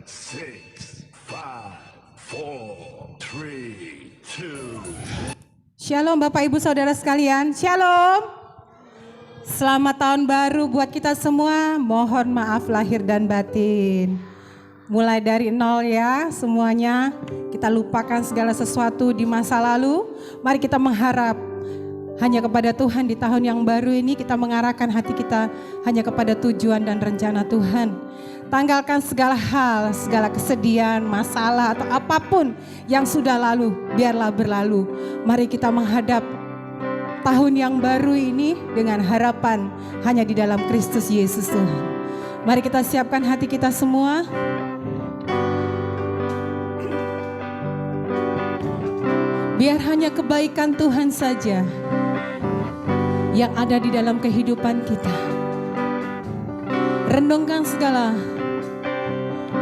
6, 5, 4, 3, 2. Shalom Bapak Ibu Saudara sekalian, Shalom. Selamat tahun baru buat kita semua, mohon maaf lahir dan batin. Mulai dari nol ya semuanya, kita lupakan segala sesuatu di masa lalu. Mari kita mengharap hanya kepada Tuhan di tahun yang baru ini, kita mengarahkan hati kita hanya kepada tujuan dan rencana Tuhan. Tanggalkan segala hal, segala kesedihan, masalah atau apapun yang sudah lalu, biarlah berlalu. Mari kita menghadap tahun yang baru ini dengan harapan hanya di dalam Kristus Yesus Tuhan. Mari kita siapkan hati kita semua. Biar hanya kebaikan Tuhan saja yang ada di dalam kehidupan kita. Renungkan segala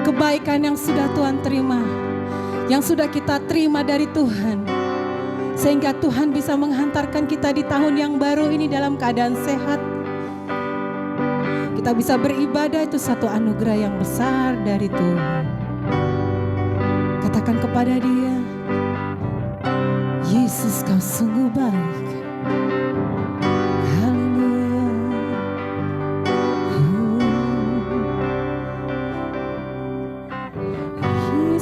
kebaikan yang sudah Tuhan terima, yang sudah kita terima dari Tuhan, sehingga Tuhan bisa menghantarkan kita di tahun yang baru ini dalam keadaan sehat. Kita bisa beribadah, itu satu anugerah yang besar dari Tuhan. Katakan kepada Dia, Yesus, Kau sungguh baik.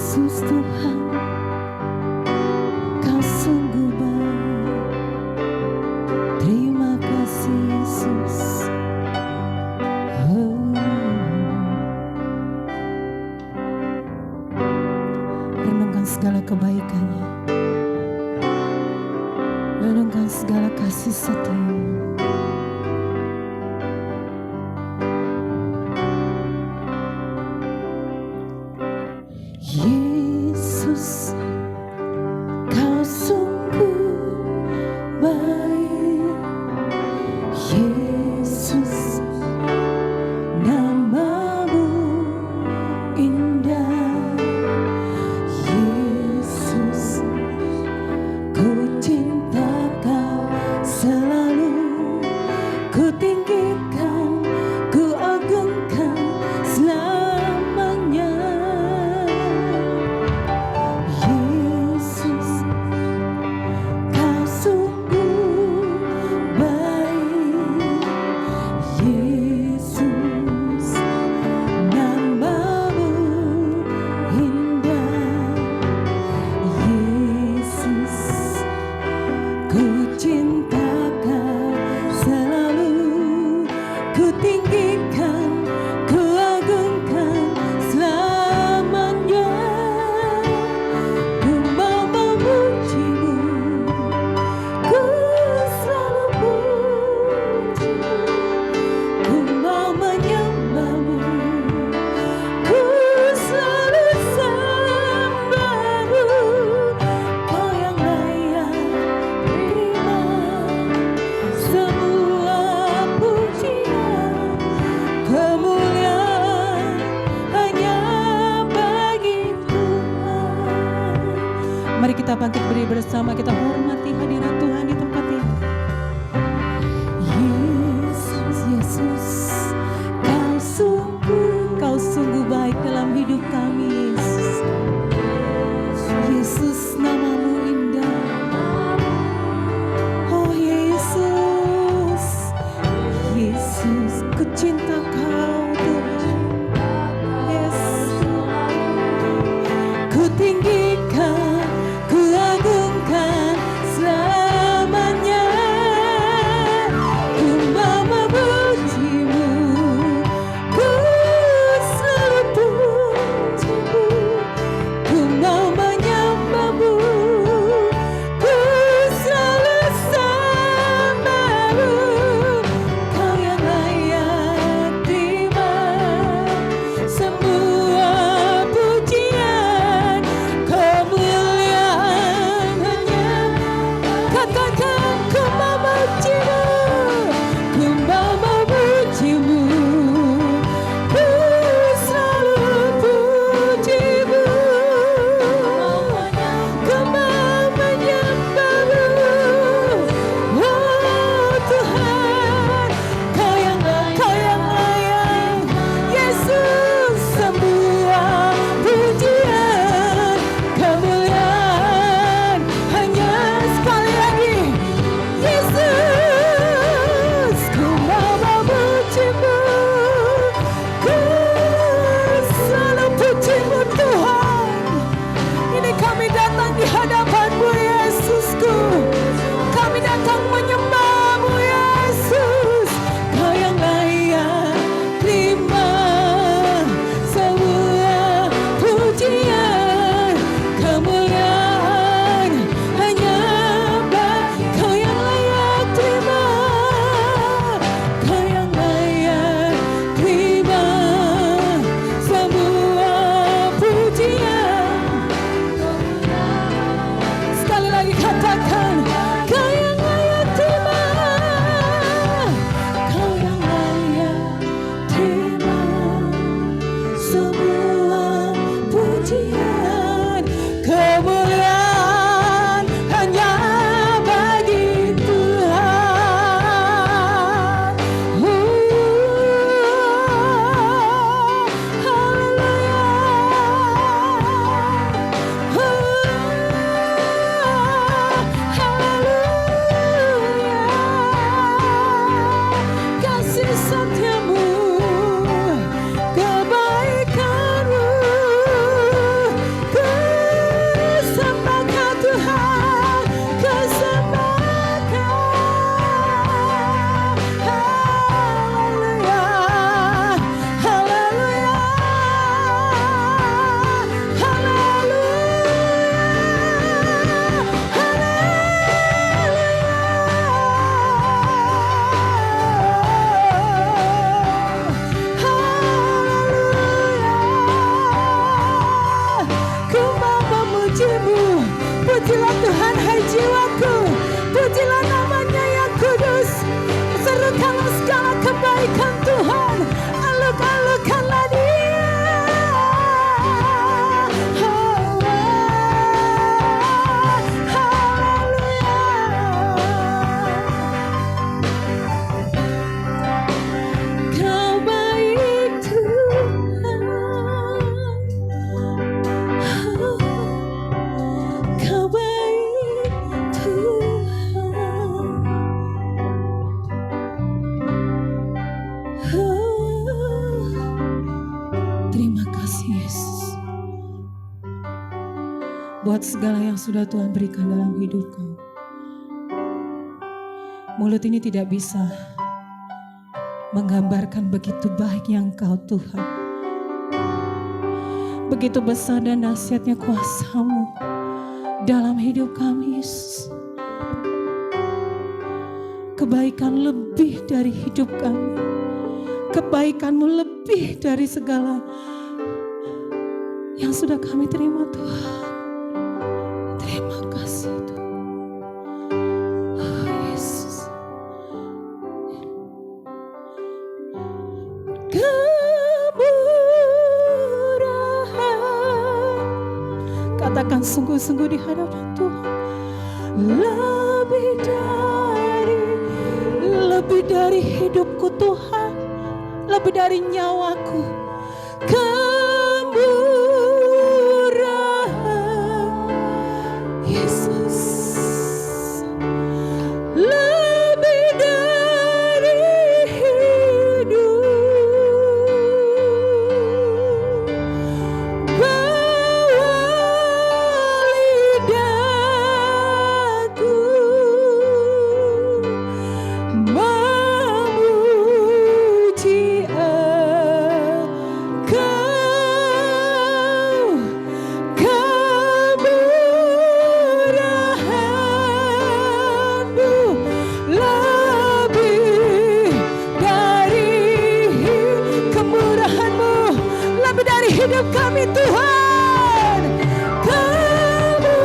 Yesus Tuhan, Kau sungguh baik. Terima kasih Yesus. Renungkan segala kebaikannya. Renungkan segala kasih setia. Yesus, Kau sungguh baik. Yesus, nama-Mu indah. Yesus, ku cinta Kau selalu. Ku tinggikan, ku agungkan selamanya. Yesus, Kau sungguh baik. Yesus, nama-Mu indah. Yesus, ku cinta Kau selalu. Ku tinggikan, ku agungkan selamanya. Ku mau memuji-Mu, ku selalu puji-Mu. Ku mau menyembah-Mu, ku selalu sembah-Mu. Kau yang layak terima semua pujian. Kemuliaan hanya bagi Tuhan. Mari kita bangkit berdiri bersama, kita hormati hadirat Tuhan di tempat ini. Yesus, Yesus, Kau sungguh baik dalam hidup kami, Yesus. Yesus, nama-Mu indah. Oh Yesus, Yesus, ku cinta Kau Tuhan. Yesus, ku tinggikan, ku agungkan selamanya. Pujilah Tuhan, hai jiwaku. Pujilah namanya yang kudus. Serukanlah segala kebaikan Tuhan. Aluk-alukanlah Dia. Kau baik Tuhan. Kau baik Tuhan. Terima kasih Yesus buat segala yang sudah Tuhan berikan dalam hidupku. Mulut ini tidak bisa menggambarkan begitu baiknya Engkau Tuhan. Begitu besar dan dahsyatnya kuasa-Mu dalam hidup kami Yesus. Kebaikan lebih dari hidup kami. Kebaikan-Mu lebih dari segala yang sudah kami terima Tuhan. Terima kasih Tuhan. Oh, Yesus. Kemurahan. Katakan sungguh-sungguh di hadapan Tuhan. Lebih dari hidupku Tuhan. Lebih dari nyawaku. Kemurahan Yesus. Lebih dari hidup. Bawa lidahku memuji hidup kami Tuhan. Kemurahan-Mu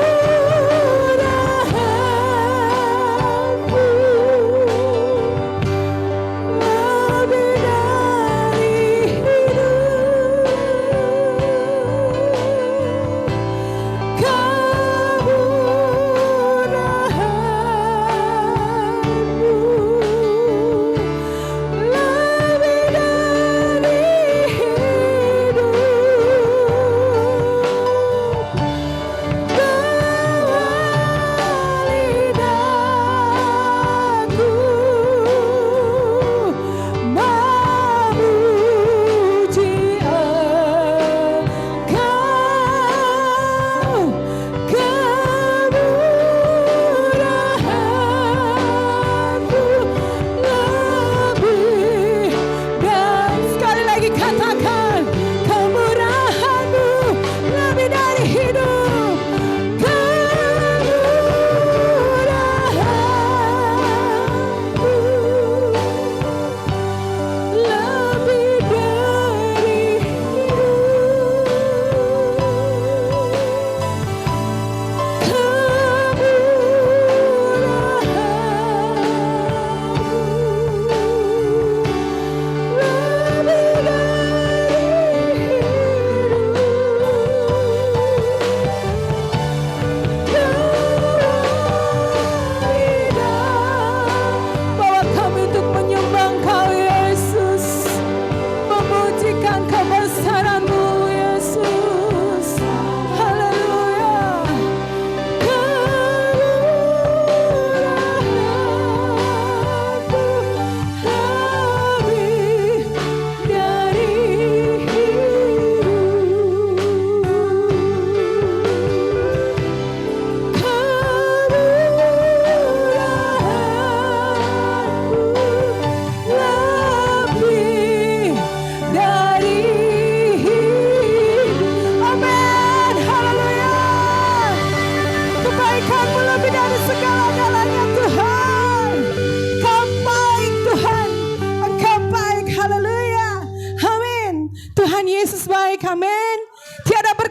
lebih dari hidup. Kemurahan-Mu lebih dari hidup.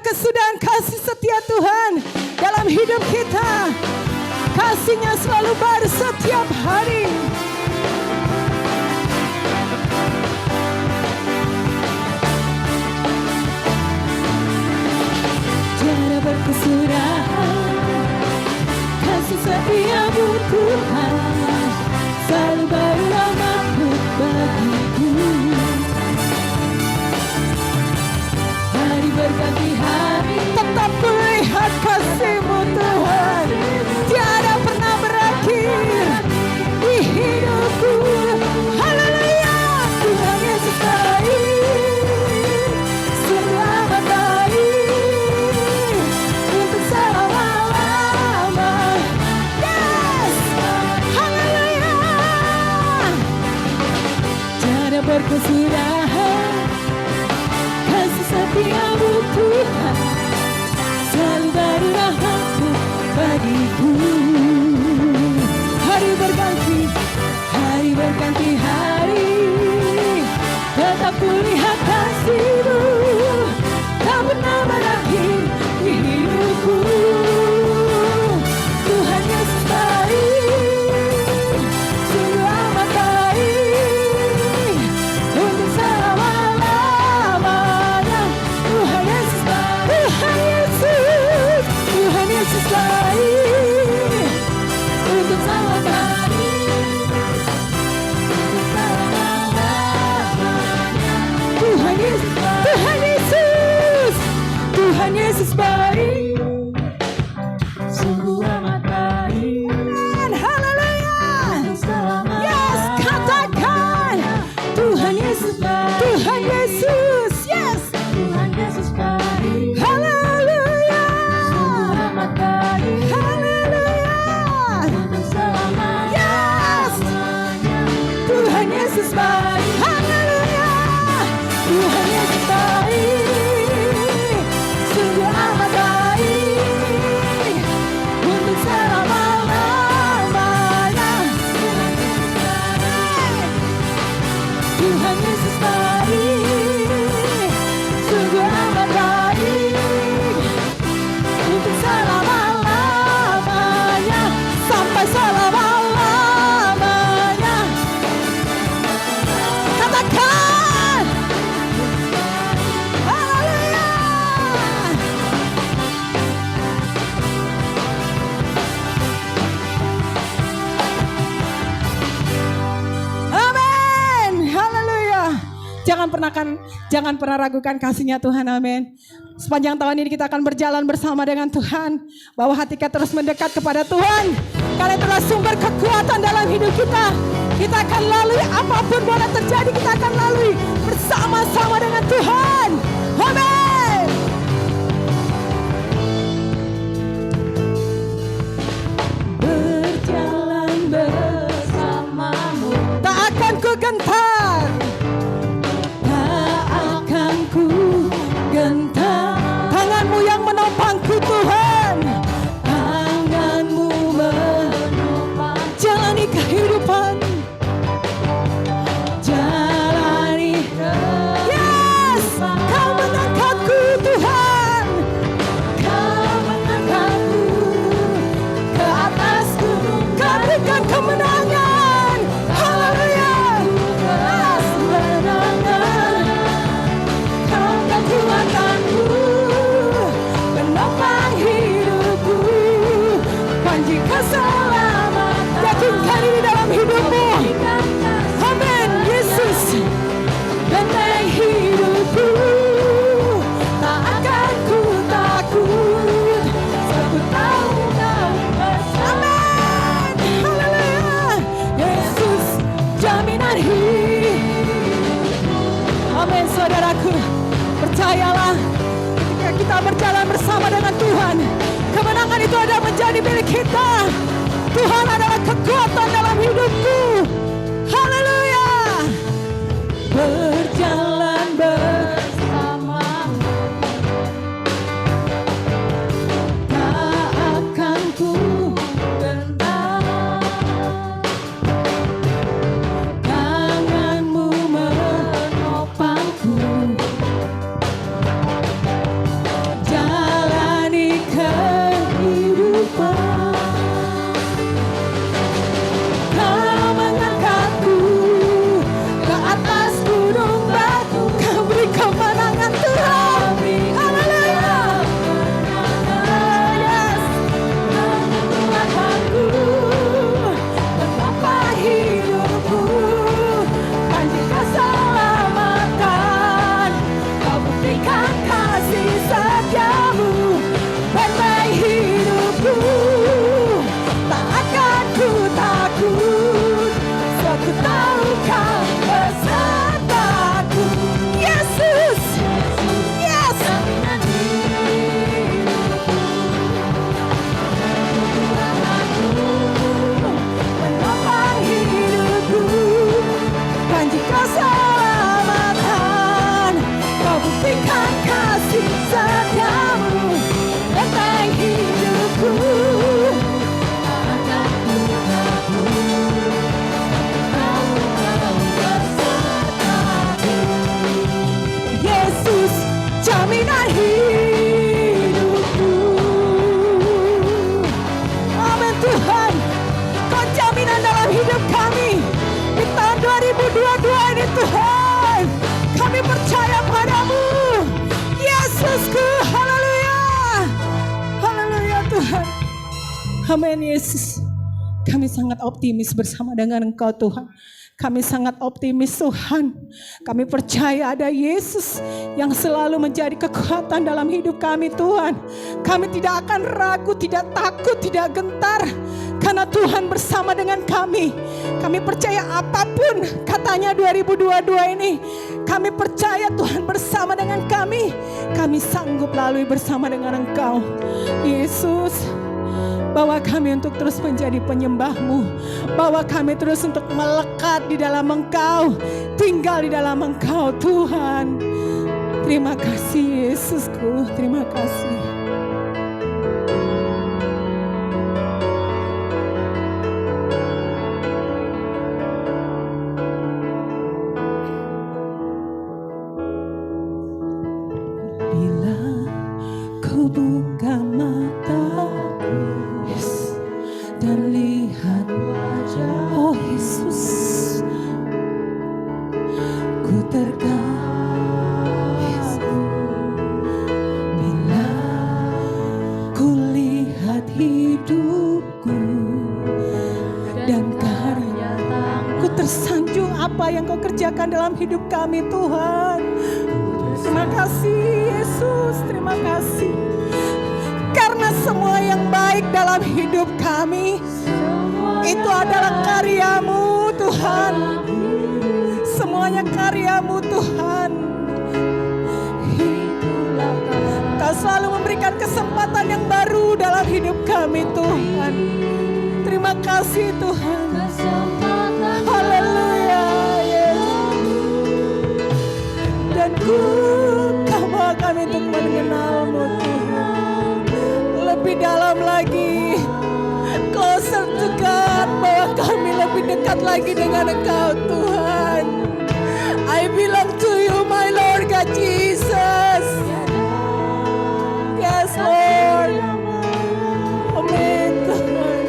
berkesudahan kasih setia Tuhan dalam hidup kita. Kasih-Nya selalu baru setiap hari. Tiada berkesudahan kasih setiamu Tuhan, selalu baru rahmat-Mu bagiku. Hari berganti hari, tetap kulihat kasih-Mu Tuhan, tiada pernah berakhir di hidupku. Haleluya, Tuhan Yesus baik, sungguh amat baik, untuk selama-lama. Yes, haleluya. Tiada berkesudahan kasih setiamu Tuhan, selalu baru rahmat-Mu bagiku. Hari berganti hari, tetap kulihat kasih-Mu, tak pernah berakhir di hidupku. Tuhan Yesus baik, sungguh amat baik, untuk selama-lamanya. Tuhan Yesus baik, Tuhan Yesus baik, untuk selama-lamanya. Tuhan Yesus, Tuhan Yesus, Tuhan Yesus baik, sungguh amat baik. Haleluya. Yes, katakan Tuhan Yesus baik, Tuhan Yesus, yes, Tuhan Yesus baik. Haleluya. Sungguh amat baik. Haleluya. Untuk selamanya. Yes, Tuhan Yesus baik. Haleluya. Tuhan Yesus baik, sungguh amat baik, untuk selama-lamanya. Tuhan Yesus baik, sungguh amat baik, untuk selama-lamanya, sampai selama-lamanya. Katakan haleluya. Amin. Haleluya. Jangan pernah ragukan kasih-Nya Tuhan. Amin. Sepanjang tahun ini kita akan berjalan bersama dengan Tuhan. Bawa hati kita terus mendekat kepada Tuhan. Karena itulah sumber kekuatan dalam hidup kita. Kita akan lalui apapun boleh terjadi. Kita akan lalui bersama-sama dengan Tuhan. Amin. Berjalan bersamamu, tak akan ku gentar, tak akan ku gentar. Tanganmu yang menopangku Tuhan, tanganmu menopang. Jalani kehidupan, jalani kehidupan. Yes, Kau mengangkatku Tuhan, Kau mengangkatku ke atas gunung. Kau berikan kemenangan. Haleluya. Yes, kemenangan. Kau kekuatanku, menopang hidupku, panji keselamatan. Yakinkan ini dalam hidupmu. Amin. Yesus, benteng hidupku, tak akan ku takut, sebab ku tahu Kau bersama. Amin. Haleluya. Yesus, jaminan hidup. Amin, saudaraku. Percayalah, ketika kita berjalan bersama dengan Tuhan, kemenangan itu ada menjadi milik kita. Tuhan adalah kekuatan dalam hidupku. Haleluya. Berjalan bersamamu, tak akan ku gentar. Tanganmu menopangku, Amin Yesus. Kami sangat optimis bersama dengan Engkau Tuhan. Kami sangat optimis Tuhan. Kami percaya ada Yesus yang selalu menjadi kekuatan dalam hidup kami Tuhan. Kami tidak akan ragu, tidak takut, tidak gentar. Karena Tuhan bersama dengan kami. Kami percaya apapun katanya 2022 ini. Kami percaya Tuhan bersama dengan kami. Kami sanggup lalui bersama dengan Engkau. Yesus, bawa kami untuk terus menjadi penyembah-Mu. Bawa kami terus untuk melekat di dalam Engkau. Tinggal di dalam Engkau Tuhan. Terima kasih Yesusku. Terima kasih. Bila ku buka mataku dan lihat wajah, oh Yesus, ku terkagum. Bila ku lihat hidupku dan karya ku tersanjung apa yang Kau kerjakan dalam hidup kami Tuhan. Terima kasih Yesus, terima kasih. Karena semua yang baik dalam hidup kami itu adalah karya-Mu Tuhan. Semuanya karya-Mu Tuhan. Kau selalu memberikan kesempatan yang baru dalam hidup kami Tuhan. Terima kasih Tuhan. Haleluya Yesus. Dan Kau bawa kami untuk mengenal-Mu Tuhan. Lebih dalam lagi, closer to God, bawa kami lebih dekat lagi dengan Engkau Tuhan. I belong to You my Lord God Jesus. Yes Lord. Amen Tuhan.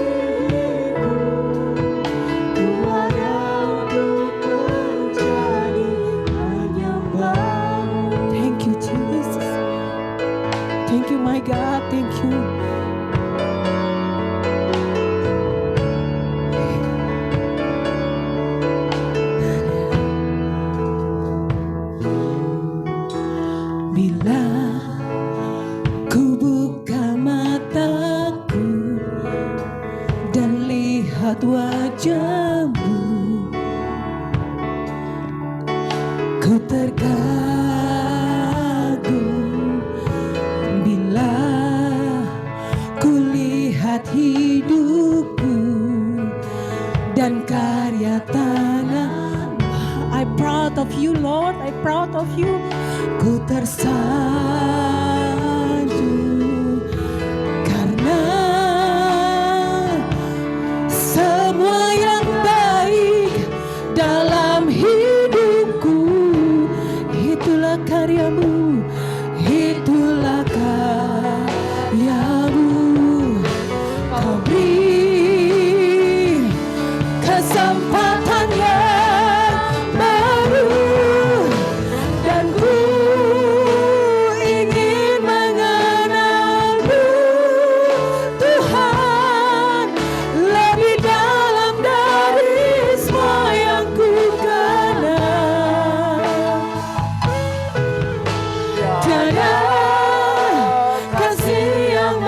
Thank you Jesus. Thank you my God, thank you. Bila ku buka mataku dan lihat wajah-Mu, ku terkagum. Bila ku lihat hidupku dan karya tangan, I'm proud of You Lord, I'm proud of You. Ku tersanjung karena semua yang baik dalam hidupku itulah karya-Mu, itulah karya-Mu. Kau beri kesempatan yang baru dan ku ingin mengenal-Mu Tuhan lebih dalam dari semua yang ku kenal. Tiada kasih yang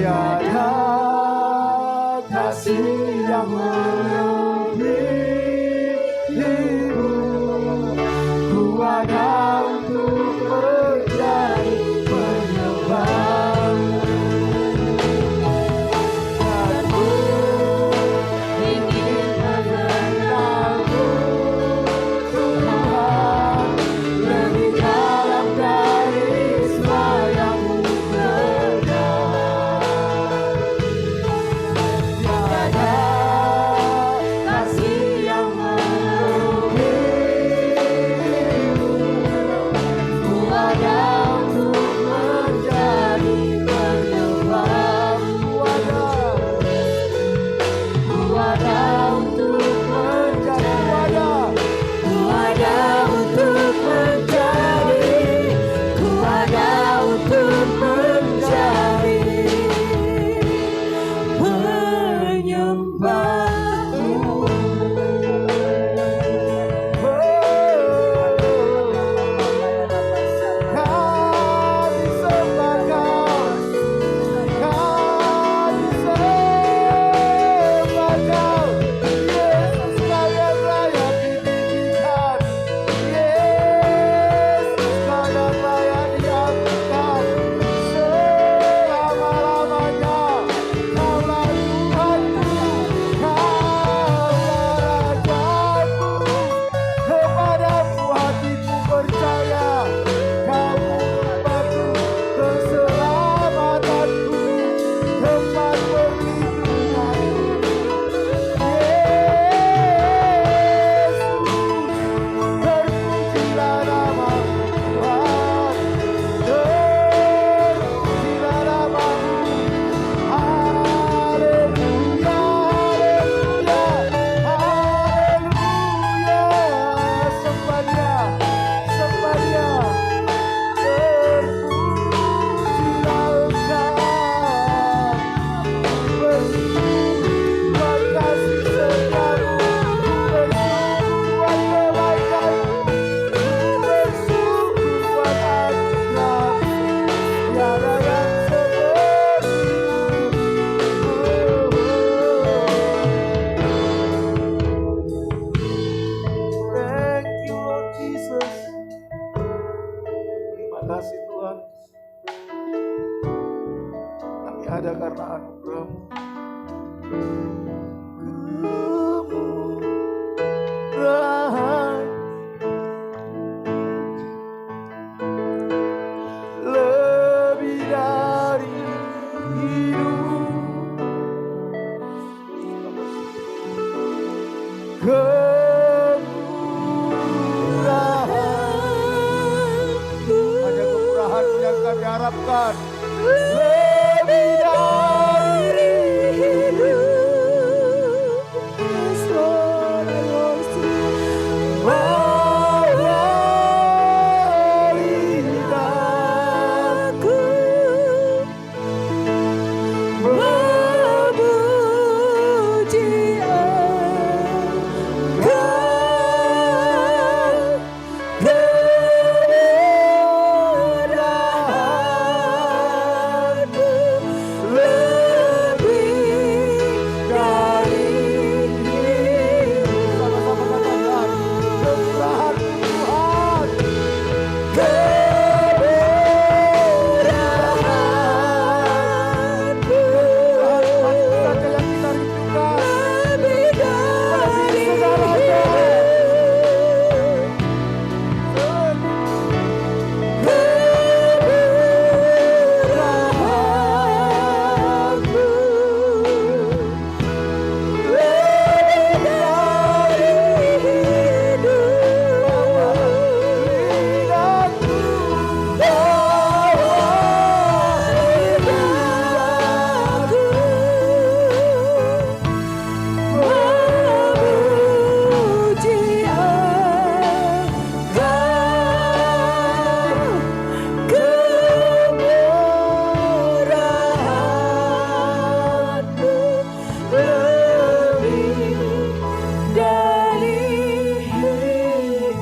Tiada kasih yang melebihimu. Ku ada untuk menjadi penyembahmu. Dan ku ingin mengenalmu, Tuhan, lebih dalam dari sembahyangmu benar. Tiada kasih yang melebihimu. Ku ada untuk menjadi penyembahmu. Ku ada untuk menjadi, ku ada untuk menjadi, ku ada untuk menjadi penyembahmu. Kami sembah Kau, kami sembah Kau, Yesus Kau yang layak ditinggikan, Yesus Kau yang layak diagungkan. Selama-lamanya Kaulah Tuhanku, Kaulah Rajaku. Kepadamu hatiku percaya, Kamu batu keselamatanku, tempat perlindunganku. Yesus, terpujilah namamu Tuhan, terpujilah namamu. Haleluya, haleluya, haleluya. Sembah Dia, sembah Dia. Terpujilah Engkau, bersyukur kasih setiamu, bersyukur kebaikanmu, bersyukur anugerahmu. Tiada yang sepertimu. Thank you Lord Jesus. Terima kasih Tuhan. Kami ada karena anugerah-Mu. Kemurahan lebih dari hidup. Kemurahan-Mu, hanya kemurahan-Mu yang kami harapkan. Lebih dari hidup. Yes, Lord, I worship. Mewali lidahku, memuji Engkau. Kemurahan-Mu lebih dari hidup. Sama-sama katakan, kemurahan-Mu Tuhan. Kemurahan-Mu, kemurahan saja yang kita rindukan. Lebih dari segalanya. Kemurahan-Mu lebih dari hidup. Lidahku bawa lidahku, memuji Engkau. Kemurahan-Mu lebih dari hidup.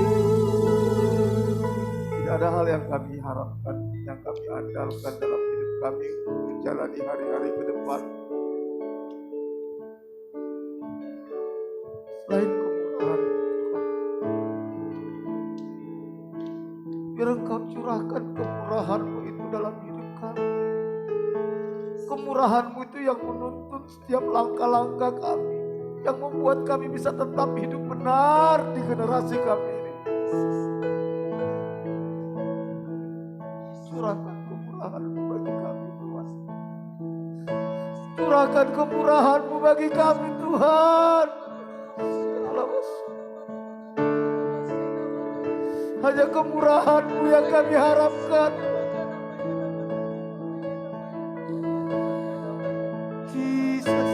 Tidak ada hal yang kami harapkan, yang kami andalkan dalam hidup kami menjalani hari-hari ke depan. Selain kemurahan Tuhan, biar Engkau curahkan kemurahan-Mu itu dalam hidup kami. Kemurahan-Mu itu yang menuntun setiap langkah-langkah kami, yang membuat kami bisa tetap hidup benar di generasi kami ini. Curahkan kemurahan-Mu bagi kami Tuhan. Curahkan kemurahan-Mu bagi kami Tuhan. Hanya kemurahan-Mu yang kami harapkan. Jesus.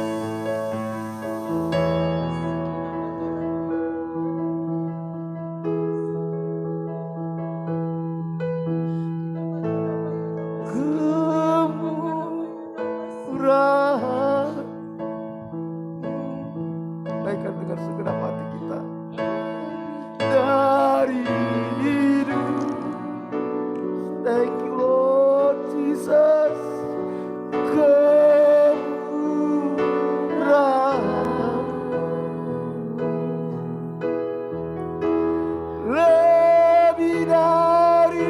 Kemurahan. Naikkan dengan segenap hati kita. Dari hidup. Thank you Lord Jesus. Kemurahan. Lebih dari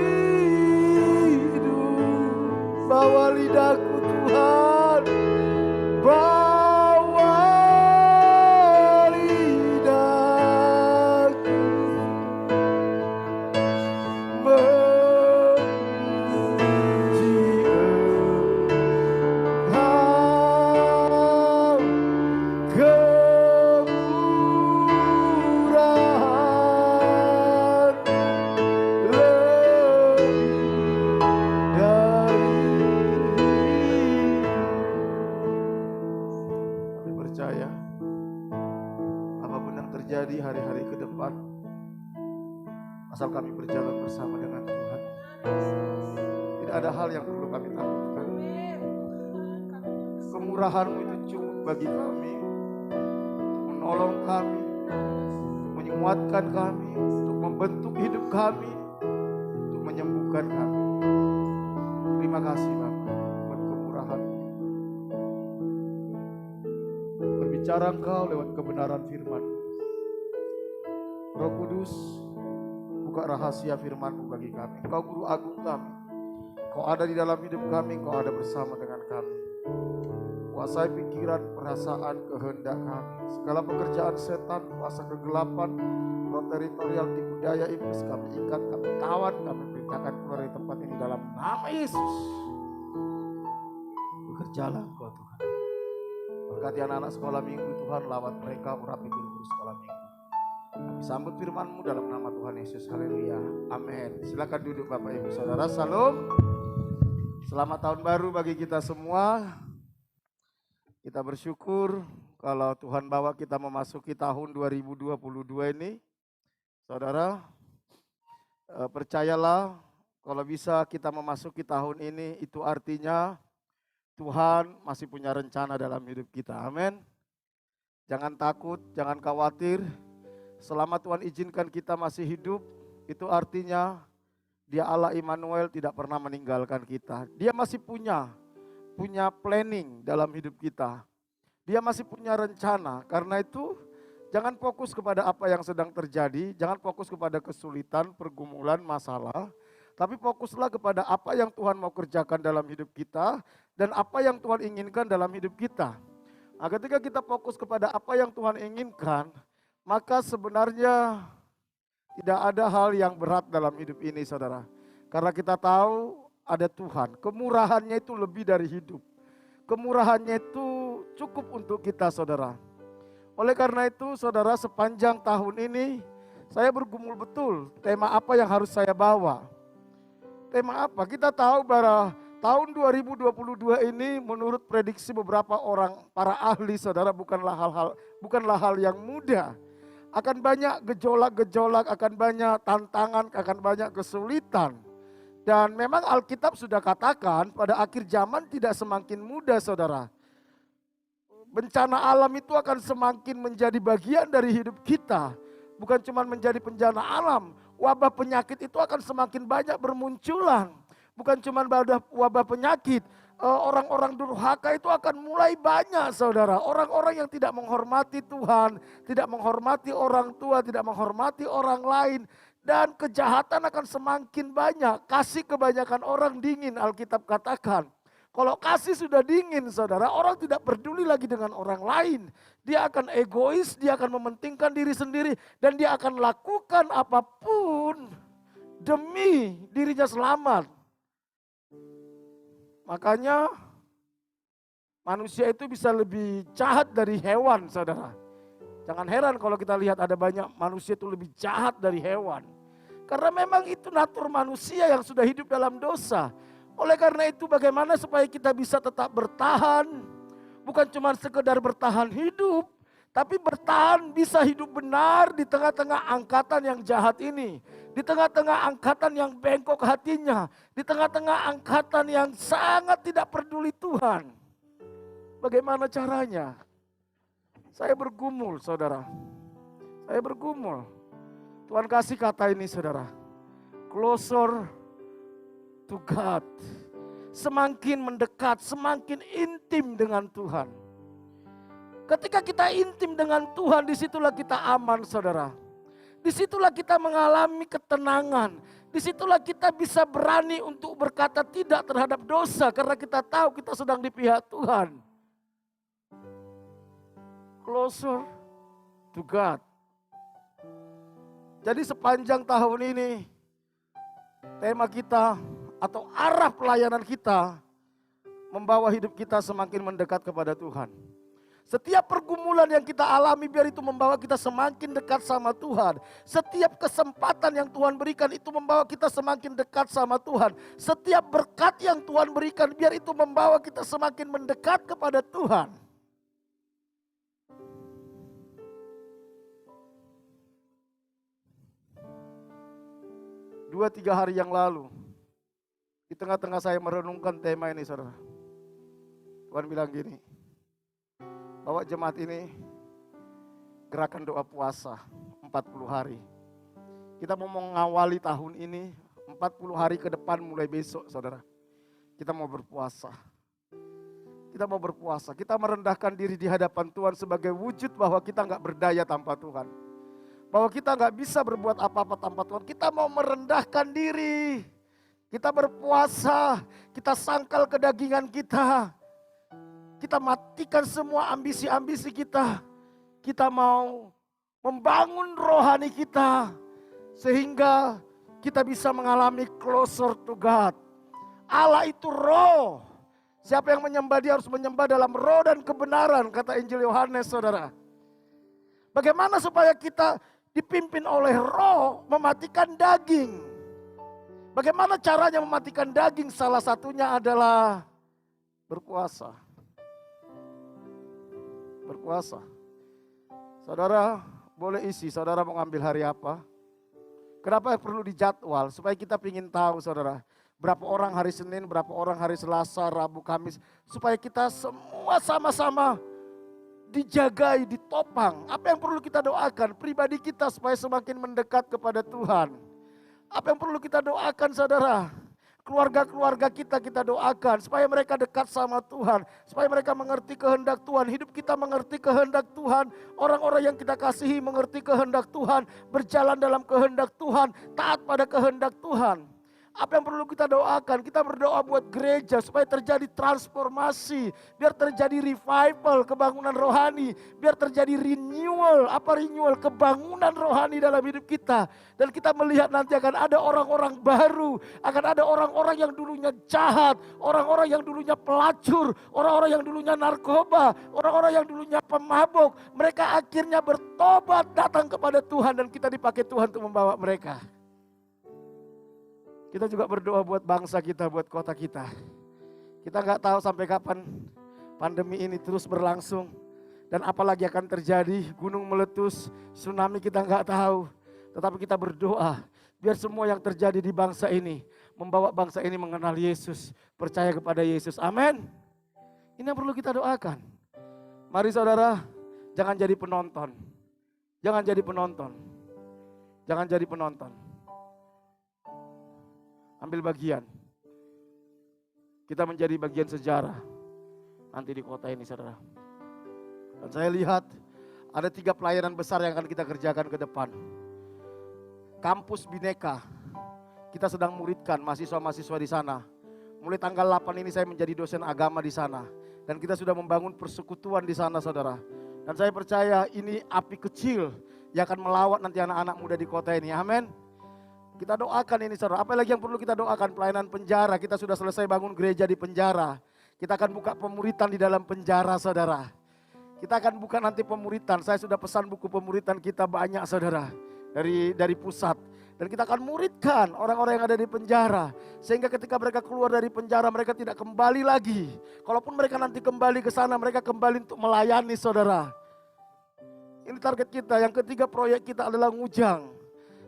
hidup. Bawa lidahku Tuhan. Bawa lidahku. Memuji Engkau. Kemurahan lebih dari hidup. Kami percaya apapun yang terjadi hari-hari ke depan, asal kami berjalan bersama dengan Tuhan, tidak ada hal yang perlu kami takutkan. Kemurahan-Mu itu cukup bagi kami untuk menolong kami, untuk menguatkan kami, untuk membentuk hidup kami, untuk menyembuhkan kami. Terima kasih Bapa buat kemurahan-Mu. Berbicara Engkau lewat kebenaran firman-Mu. Roh Kudus, buka rahasia firman-Mu bagi kami. Engkau guru agung kami. Kau ada di dalam hidup kami, Kau ada bersama dengan kami. Kuasai pikiran, perasaan, kehendak kami. Segala pekerjaan setan, kuasa kegelapan, roh teritorial, tipu daya iblis kami ikat, kami tawan, kami perintahkan keluar dari tempat ini dalam nama Yesus. Bekerjalah Engkau Tuhan. Berkati anak-anak sekolah minggu Tuhan, lawat mereka, urapi guru-guru sekolah minggu. Kami sambut firman-Mu dalam nama Tuhan Yesus. Haleluya. Amin. Silakan duduk Bapak Ibu Saudara. Salam. Selamat tahun baru bagi kita semua. Kita bersyukur kalau Tuhan bawa kita memasuki tahun 2022 ini. Saudara, percayalah kalau bisa kita memasuki tahun ini, itu artinya Tuhan masih punya rencana dalam hidup kita. Amin. Jangan takut, jangan khawatir. Selama Tuhan izinkan kita masih hidup, itu artinya Dia Allah Immanuel tidak pernah meninggalkan kita. Dia masih punya planning dalam hidup kita. Dia masih punya rencana. Karena itu jangan fokus kepada apa yang sedang terjadi, jangan fokus kepada kesulitan, pergumulan, masalah. Tapi fokuslah kepada apa yang Tuhan mau kerjakan dalam hidup kita dan apa yang Tuhan inginkan dalam hidup kita. Nah, ketika kita fokus kepada apa yang Tuhan inginkan, maka sebenarnya tidak ada hal yang berat dalam hidup ini saudara. Karena kita tahu ada Tuhan, kemurahannya itu lebih dari hidup. Kemurahannya itu cukup untuk kita saudara. Oleh karena itu saudara, sepanjang tahun ini saya bergumul betul tema apa yang harus saya bawa. Tema apa? Kita tahu bahwa tahun 2022 ini menurut prediksi beberapa orang, para ahli saudara, bukanlah hal yang mudah. Akan banyak gejolak-gejolak, akan banyak tantangan, akan banyak kesulitan. Dan memang Alkitab sudah katakan pada akhir zaman tidak semakin mudah saudara. Bencana alam itu akan semakin menjadi bagian dari hidup kita. Bukan cuma menjadi bencana alam, wabah penyakit itu akan semakin banyak bermunculan. Bukan cuma wabah penyakit, orang-orang durhaka itu akan mulai banyak, saudara. Orang-orang yang tidak menghormati Tuhan, tidak menghormati orang tua, tidak menghormati orang lain. Dan kejahatan akan semakin banyak. Kasih kebanyakan orang dingin, Alkitab katakan. Kalau kasih sudah dingin, saudara, orang tidak peduli lagi dengan orang lain. Dia akan egois, dia akan mementingkan diri sendiri. Dan dia akan lakukan apapun demi dirinya selamat. Makanya manusia itu bisa lebih jahat dari hewan, saudara. Jangan heran kalau kita lihat ada banyak manusia itu lebih jahat dari hewan. Karena memang itu natur manusia yang sudah hidup dalam dosa. Oleh karena itu bagaimana supaya kita bisa tetap bertahan. Bukan cuma sekedar bertahan hidup. Tapi bertahan bisa hidup benar di tengah-tengah angkatan yang jahat ini. Di tengah-tengah angkatan yang bengkok hatinya. Di tengah-tengah angkatan yang sangat tidak peduli Tuhan. Bagaimana caranya? Saya bergumul, saudara. Saya bergumul. Tuhan kasih kata ini, saudara. Closer to God. Semakin mendekat, semakin intim dengan Tuhan. Ketika kita intim dengan Tuhan, disitulah kita aman, saudara. Disitulah kita mengalami ketenangan. Disitulah kita bisa berani untuk berkata tidak terhadap dosa. Karena kita tahu kita sedang di pihak Tuhan. Closer to God. Jadi sepanjang tahun ini tema kita atau arah pelayanan kita membawa hidup kita semakin mendekat kepada Tuhan. Setiap pergumulan yang kita alami biar itu membawa kita semakin dekat sama Tuhan. Setiap kesempatan yang Tuhan berikan itu membawa kita semakin dekat sama Tuhan. Setiap berkat yang Tuhan berikan biar itu membawa kita semakin mendekat kepada Tuhan. 2-3 hari yang lalu, di tengah-tengah saya merenungkan tema ini, saudara. Tuhan bilang gini, bawa jemaat ini gerakan doa puasa 40 hari. Kita mau mengawali tahun ini 40 hari ke depan mulai besok, saudara. Kita mau berpuasa. Kita mau berpuasa. Kita merendahkan diri di hadapan Tuhan sebagai wujud bahwa kita nggak berdaya tanpa Tuhan. Bahwa kita nggak bisa berbuat apa-apa tanpa Tuhan. Kita mau merendahkan diri. Kita berpuasa. Kita sangkal kedagingan kita. Kita matikan semua ambisi-ambisi kita. Kita mau membangun rohani kita. Sehingga kita bisa mengalami closer to God. Allah itu roh. Siapa yang menyembah dia harus menyembah dalam roh dan kebenaran. Kata Injil Yohanes, saudara. Bagaimana supaya kita dipimpin oleh roh mematikan daging. Bagaimana caranya mematikan daging? Salah satunya adalah berpuasa. Berpuasa. Saudara boleh isi, saudara mau ngambil hari apa? Kenapa perlu dijadwal? Supaya kita ingin tahu, saudara. Berapa orang hari Senin, berapa orang hari Selasa, Rabu, Kamis. Supaya kita semua sama-sama dijagai, ditopang. Apa yang perlu kita doakan? Pribadi kita supaya semakin mendekat kepada Tuhan. Apa yang perlu kita doakan, saudara? Keluarga-keluarga kita doakan supaya mereka dekat sama Tuhan. Supaya mereka mengerti kehendak Tuhan. Hidup kita mengerti kehendak Tuhan. Orang-orang yang kita kasihi mengerti kehendak Tuhan. Berjalan dalam kehendak Tuhan. Taat pada kehendak Tuhan. Apa yang perlu kita doakan? Kita berdoa buat gereja supaya terjadi transformasi. Biar terjadi revival, kebangunan rohani. Biar terjadi renewal. Apa renewal? Kebangunan rohani dalam hidup kita. Dan kita melihat nanti akan ada orang-orang baru. Akan ada orang-orang yang dulunya jahat. Orang-orang yang dulunya pelacur. Orang-orang yang dulunya narkoba. Orang-orang yang dulunya pemabuk. Mereka akhirnya bertobat datang kepada Tuhan. Dan kita dipakai Tuhan untuk membawa mereka. Kita juga berdoa buat bangsa kita, buat kota kita. Kita nggak tahu sampai kapan pandemi ini terus berlangsung. Dan apalagi akan terjadi, gunung meletus, tsunami kita nggak tahu. Tetapi kita berdoa, biar semua yang terjadi di bangsa ini, membawa bangsa ini mengenal Yesus, percaya kepada Yesus. Amin. Ini yang perlu kita doakan. Mari saudara, jangan jadi penonton. Jangan jadi penonton. Jangan jadi penonton. Ambil bagian. kita menjadi bagian sejarah nanti di kota ini, saudara. Dan saya lihat ada 3 pelayanan besar yang akan kita kerjakan ke depan. Kampus Bhinneka, kita sedang muridkan mahasiswa-mahasiswa di sana. Mulai tanggal 8 ini saya menjadi dosen agama di sana. Dan kita sudah membangun persekutuan di sana, saudara. Dan saya percaya ini api kecil yang akan melawat nanti anak-anak muda di kota ini. Amin. Kita doakan ini, saudara. Apa lagi yang perlu kita doakan? Pelayanan penjara. Kita sudah selesai bangun gereja di penjara. Kita akan buka pemuritan di dalam penjara, saudara. Kita akan buka nanti pemuritan. Saya sudah pesan buku pemuritan kita banyak, saudara. Dari pusat. Dan kita akan muridkan orang-orang yang ada di penjara. Sehingga ketika mereka keluar dari penjara, mereka tidak kembali lagi. Kalaupun mereka nanti kembali ke sana, mereka kembali untuk melayani, saudara. Ini target kita. Yang ketiga, proyek kita adalah Ngujang.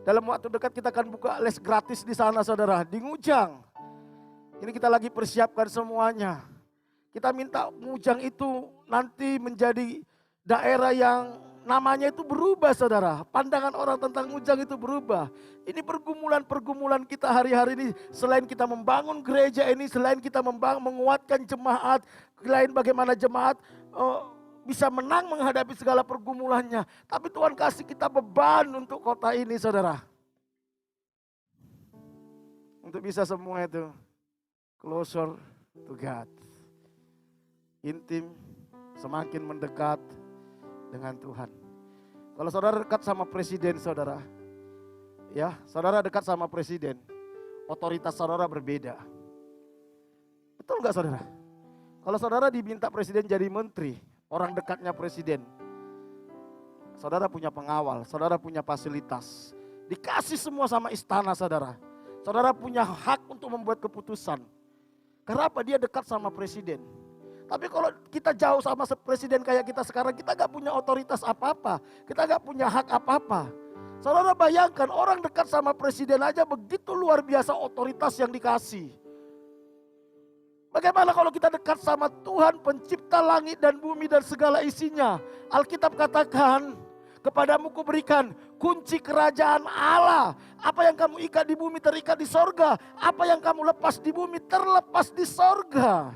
Dalam waktu dekat kita akan buka les gratis di sana, saudara. Di Ngujang. Ini kita lagi persiapkan semuanya. Kita minta Ngujang itu nanti menjadi daerah yang namanya itu berubah, saudara. Pandangan orang tentang Ngujang itu berubah. Ini pergumulan-pergumulan kita hari-hari ini. Selain kita membangun gereja ini, selain kita menguatkan jemaat, selain bagaimana jemaat bisa menang menghadapi segala pergumulannya. Tapi Tuhan kasih kita beban untuk kota ini, saudara. Untuk bisa semua itu closer to God. Intim, semakin mendekat dengan Tuhan. Kalau saudara dekat sama presiden, saudara. Ya, saudara dekat sama presiden. Otoritas saudara berbeda. Betul nggak, saudara? Kalau saudara diminta presiden jadi menteri, orang dekatnya presiden, saudara punya pengawal, saudara punya fasilitas. Dikasih semua sama istana, saudara. Saudara punya hak untuk membuat keputusan. Kenapa? Dia dekat sama presiden. Tapi kalau kita jauh sama presiden kayak kita sekarang, kita gak punya otoritas apa-apa. Kita gak punya hak apa-apa. Saudara bayangkan orang dekat sama presiden aja begitu luar biasa otoritas yang dikasih. Bagaimana kalau kita dekat sama Tuhan pencipta langit dan bumi dan segala isinya. Alkitab katakan, kepadamu kuberikan kunci kerajaan Allah. Apa yang kamu ikat di bumi terikat di sorga. Apa yang kamu lepas di bumi terlepas di sorga.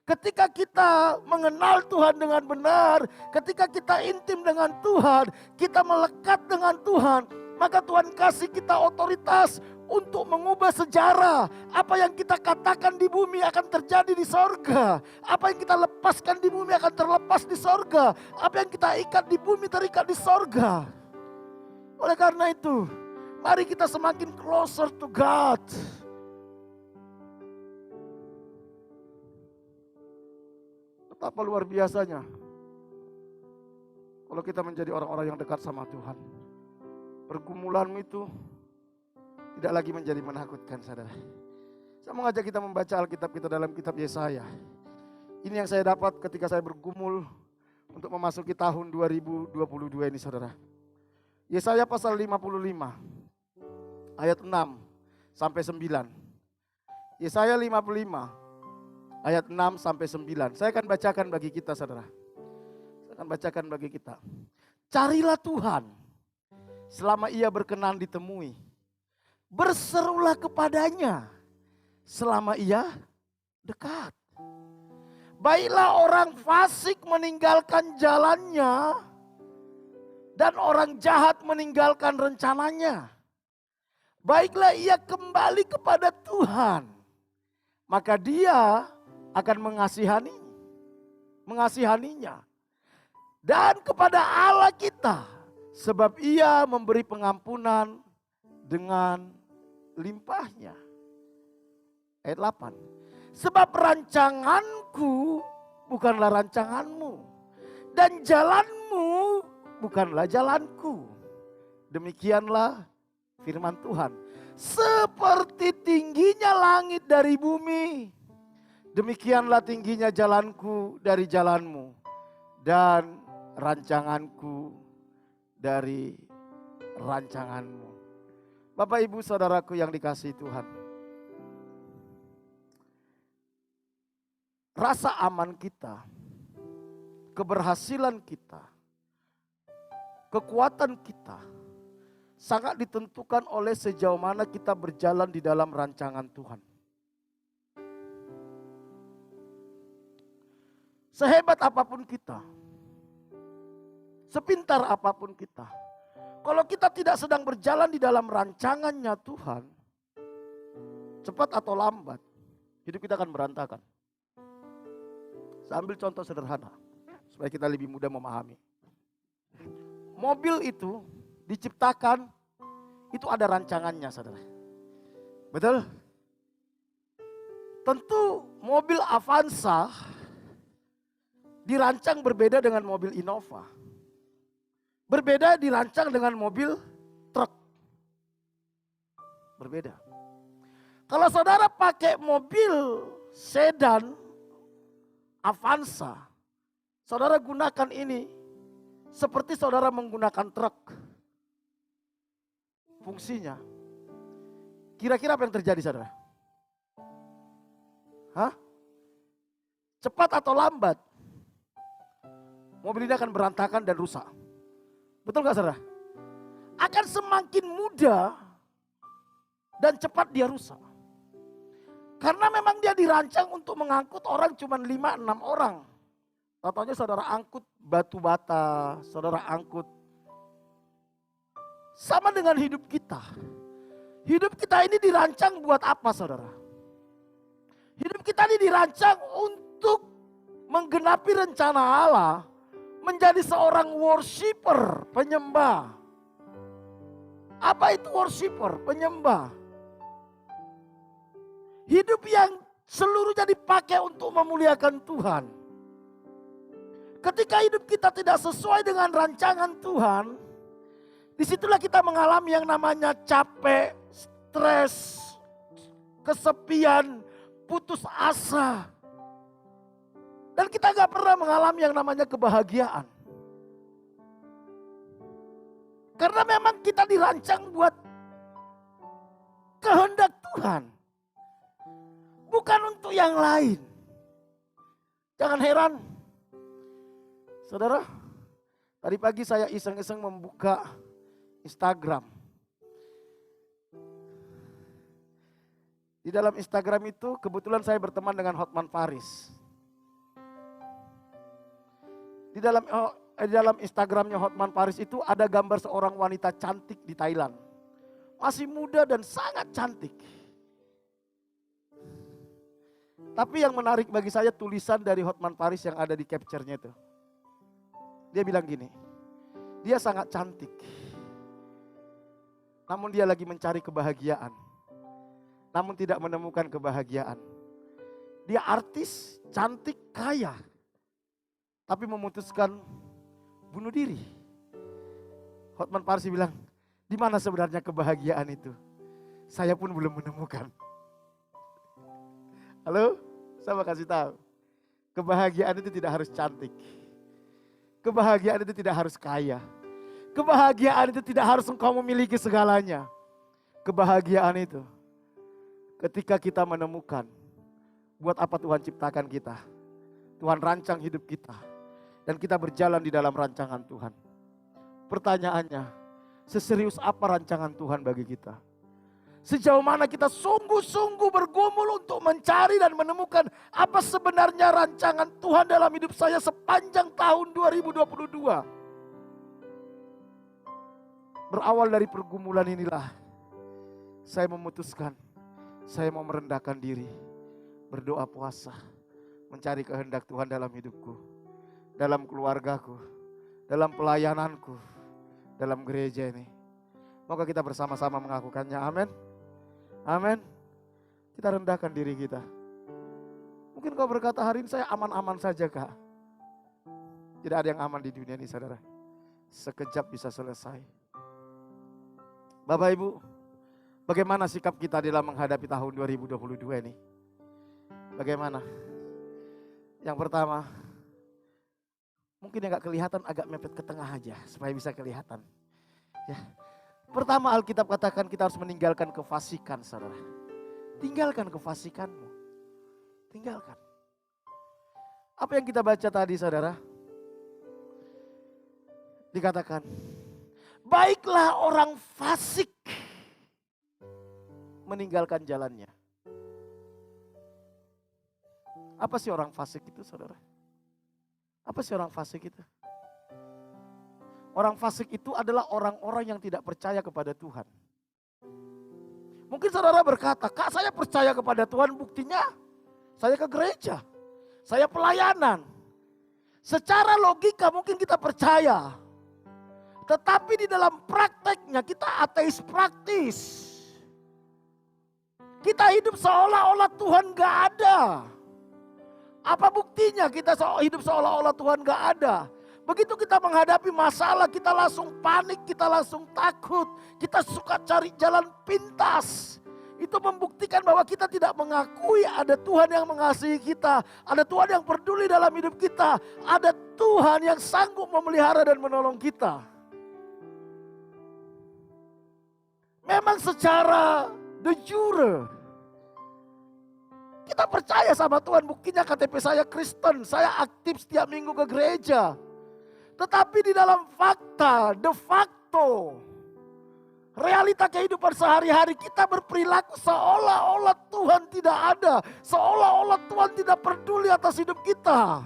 Ketika kita mengenal Tuhan dengan benar, ketika kita intim dengan Tuhan, kita melekat dengan Tuhan, maka Tuhan kasih kita otoritas untuk mengubah sejarah. Apa yang kita katakan di bumi akan terjadi di sorga. Apa yang kita lepaskan di bumi akan terlepas di sorga. Apa yang kita ikat di bumi terikat di sorga. Oleh karena itu, mari kita semakin closer to God. Betapa luar biasanya kalau kita menjadi orang-orang yang dekat sama Tuhan. Pergumulanmu itu tidak lagi menjadi menakutkan, saudara. Saya mau ngajak kita membaca Alkitab kita dalam kitab Yesaya. Ini yang saya dapat ketika saya bergumul untuk memasuki tahun 2022 ini, saudara. Yesaya pasal 55 ayat 6 sampai 9. Yesaya 55 ayat 6 sampai 9. Saya akan bacakan bagi kita, saudara. Saya akan bacakan bagi kita. Carilah Tuhan selama ia berkenan ditemui. Berserulah kepadanya selama ia dekat. Baiklah orang fasik meninggalkan jalannya dan orang jahat meninggalkan rencananya. Baiklah ia kembali kepada Tuhan, maka dia akan mengasihaninya. Dan kepada Allah kita, sebab ia memberi pengampunan dengan limpahnya. Ayat 8. Sebab rancanganku bukanlah rancanganmu, dan jalanmu bukanlah jalanku. Demikianlah firman Tuhan. Seperti tingginya langit dari bumi, demikianlah tingginya jalanku dari jalanmu, dan rancanganku dari rancanganmu. Bapak, Ibu, saudaraku yang dikasihi Tuhan. Rasa aman kita, keberhasilan kita, kekuatan kita sangat ditentukan oleh sejauh mana kita berjalan di dalam rancangan Tuhan. sehebat apapun kita, sepintar apapun kita, kalau kita tidak sedang berjalan di dalam rancangannya Tuhan, cepat atau lambat, hidup kita akan berantakan. Saya ambil contoh sederhana, supaya kita lebih mudah memahami. Mobil itu diciptakan, itu ada rancangannya, saudara. Betul? Tentu mobil Avanza dirancang berbeda dengan mobil Innova. Berbeda dirancang dengan mobil truk. Berbeda. Kalau saudara pakai mobil sedan Avanza, saudara gunakan ini seperti saudara menggunakan truk. Fungsinya, kira-kira apa yang terjadi, saudara? Hah? Cepat atau lambat, mobil ini akan berantakan dan rusak. Betul gak, saudara? Akan semakin mudah dan cepat dia rusak. Karena memang dia dirancang untuk mengangkut orang cuma 5-6 orang. Contohnya saudara angkut batu bata, saudara angkut. Sama dengan hidup kita. Hidup kita ini dirancang buat apa, saudara? Hidup kita ini dirancang untuk menggenapi rencana Allah. Menjadi seorang worshiper, penyembah. Apa itu worshiper, penyembah? Hidup yang seluruhnya dipakai untuk memuliakan Tuhan. Ketika hidup kita tidak sesuai dengan rancangan Tuhan, disitulah kita mengalami yang namanya capek, stres, kesepian, putus asa. Dan kita gak pernah mengalami yang namanya kebahagiaan. Karena memang kita dirancang buat kehendak Tuhan. Bukan untuk yang lain. Jangan heran. Saudara, tadi pagi saya iseng-iseng membuka Instagram. Di dalam Instagram itu kebetulan saya berteman dengan Hotman Paris. Di dalam Instagramnya Hotman Paris itu ada gambar seorang wanita cantik di Thailand. Masih muda dan sangat cantik. Tapi yang menarik bagi saya tulisan dari Hotman Paris yang ada di capture-nya itu. Dia bilang gini, dia sangat cantik. Namun dia lagi mencari kebahagiaan. Namun tidak menemukan kebahagiaan. Dia artis, cantik, kaya. Tapi memutuskan bunuh diri. Hotman Paris bilang, di mana sebenarnya kebahagiaan itu? Saya pun belum menemukan. Halo, saya mau kasih tahu. Kebahagiaan itu tidak harus cantik. Kebahagiaan itu tidak harus kaya. Kebahagiaan itu tidak harus engkau memiliki segalanya. Kebahagiaan itu ketika kita menemukan buat apa Tuhan ciptakan kita. Tuhan rancang hidup kita. Dan kita berjalan di dalam rancangan Tuhan. Pertanyaannya, seserius apa rancangan Tuhan bagi kita? Sejauh mana kita sungguh-sungguh bergumul untuk mencari dan menemukan apa sebenarnya rancangan Tuhan dalam hidup saya sepanjang tahun 2022. Berawal dari pergumulan inilah, saya memutuskan, saya mau merendahkan diri, berdoa puasa, mencari kehendak Tuhan dalam hidupku. Dalam keluargaku, dalam pelayananku, dalam gereja ini. Moga kita bersama-sama mengakukannya, amin. Amin. Kita rendahkan diri kita. Mungkin kau berkata hari ini saya aman-aman saja, Kak. Tidak ada yang aman di dunia ini, saudara. Sekejap bisa selesai. Bapak Ibu, bagaimana sikap kita dalam menghadapi tahun 2022 ini? Bagaimana? Yang pertama, mungkin yang gak kelihatan agak mepet ke tengah aja supaya bisa kelihatan. Ya. Pertama Alkitab katakan kita harus meninggalkan kefasikan, saudara. Tinggalkan kefasikanmu. Tinggalkan. Apa yang kita baca tadi, saudara? Dikatakan, baiklah orang fasik meninggalkan jalannya. Apa sih orang fasik itu, saudara? Apa sih orang fasik itu? Orang fasik itu adalah orang-orang yang tidak percaya kepada Tuhan. Mungkin saudara berkata, Kak saya percaya kepada Tuhan, buktinya saya ke gereja, saya pelayanan. Secara logika mungkin kita percaya. Tetapi di dalam prakteknya kita ateis praktis. Kita hidup seolah-olah Tuhan gak ada. Apa buktinya kita hidup seolah-olah Tuhan gak ada? Begitu kita menghadapi masalah, kita langsung panik, kita langsung takut. Kita suka cari jalan pintas. Itu membuktikan bahwa kita tidak mengakui ada Tuhan yang mengasihi kita. Ada Tuhan yang peduli dalam hidup kita. Ada Tuhan yang sanggup memelihara dan menolong kita. Memang secara de jure kita percaya sama Tuhan, buktinya KTP saya Kristen, saya aktif setiap minggu ke gereja. Tetapi di dalam fakta, de facto, realita kehidupan sehari-hari kita berperilaku seolah-olah Tuhan tidak ada. Seolah-olah Tuhan tidak peduli atas hidup kita.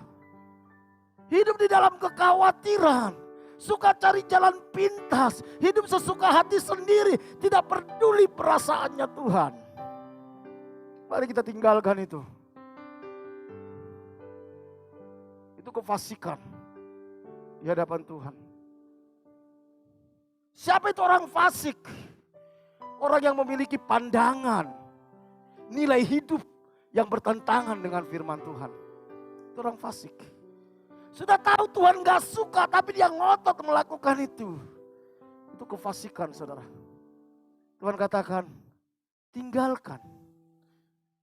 Hidup di dalam kekhawatiran, suka cari jalan pintas, hidup sesuka hati sendiri, tidak peduli perasaannya Tuhan. Mari kita tinggalkan itu. Itu kefasikan di hadapan Tuhan. Siapa itu orang fasik? Orang yang memiliki pandangan, nilai hidup yang bertentangan dengan firman Tuhan. Itu orang fasik. Sudah tahu Tuhan gak suka, tapi dia ngotot melakukan itu. Itu kefasikan, saudara. Tuhan katakan, tinggalkan.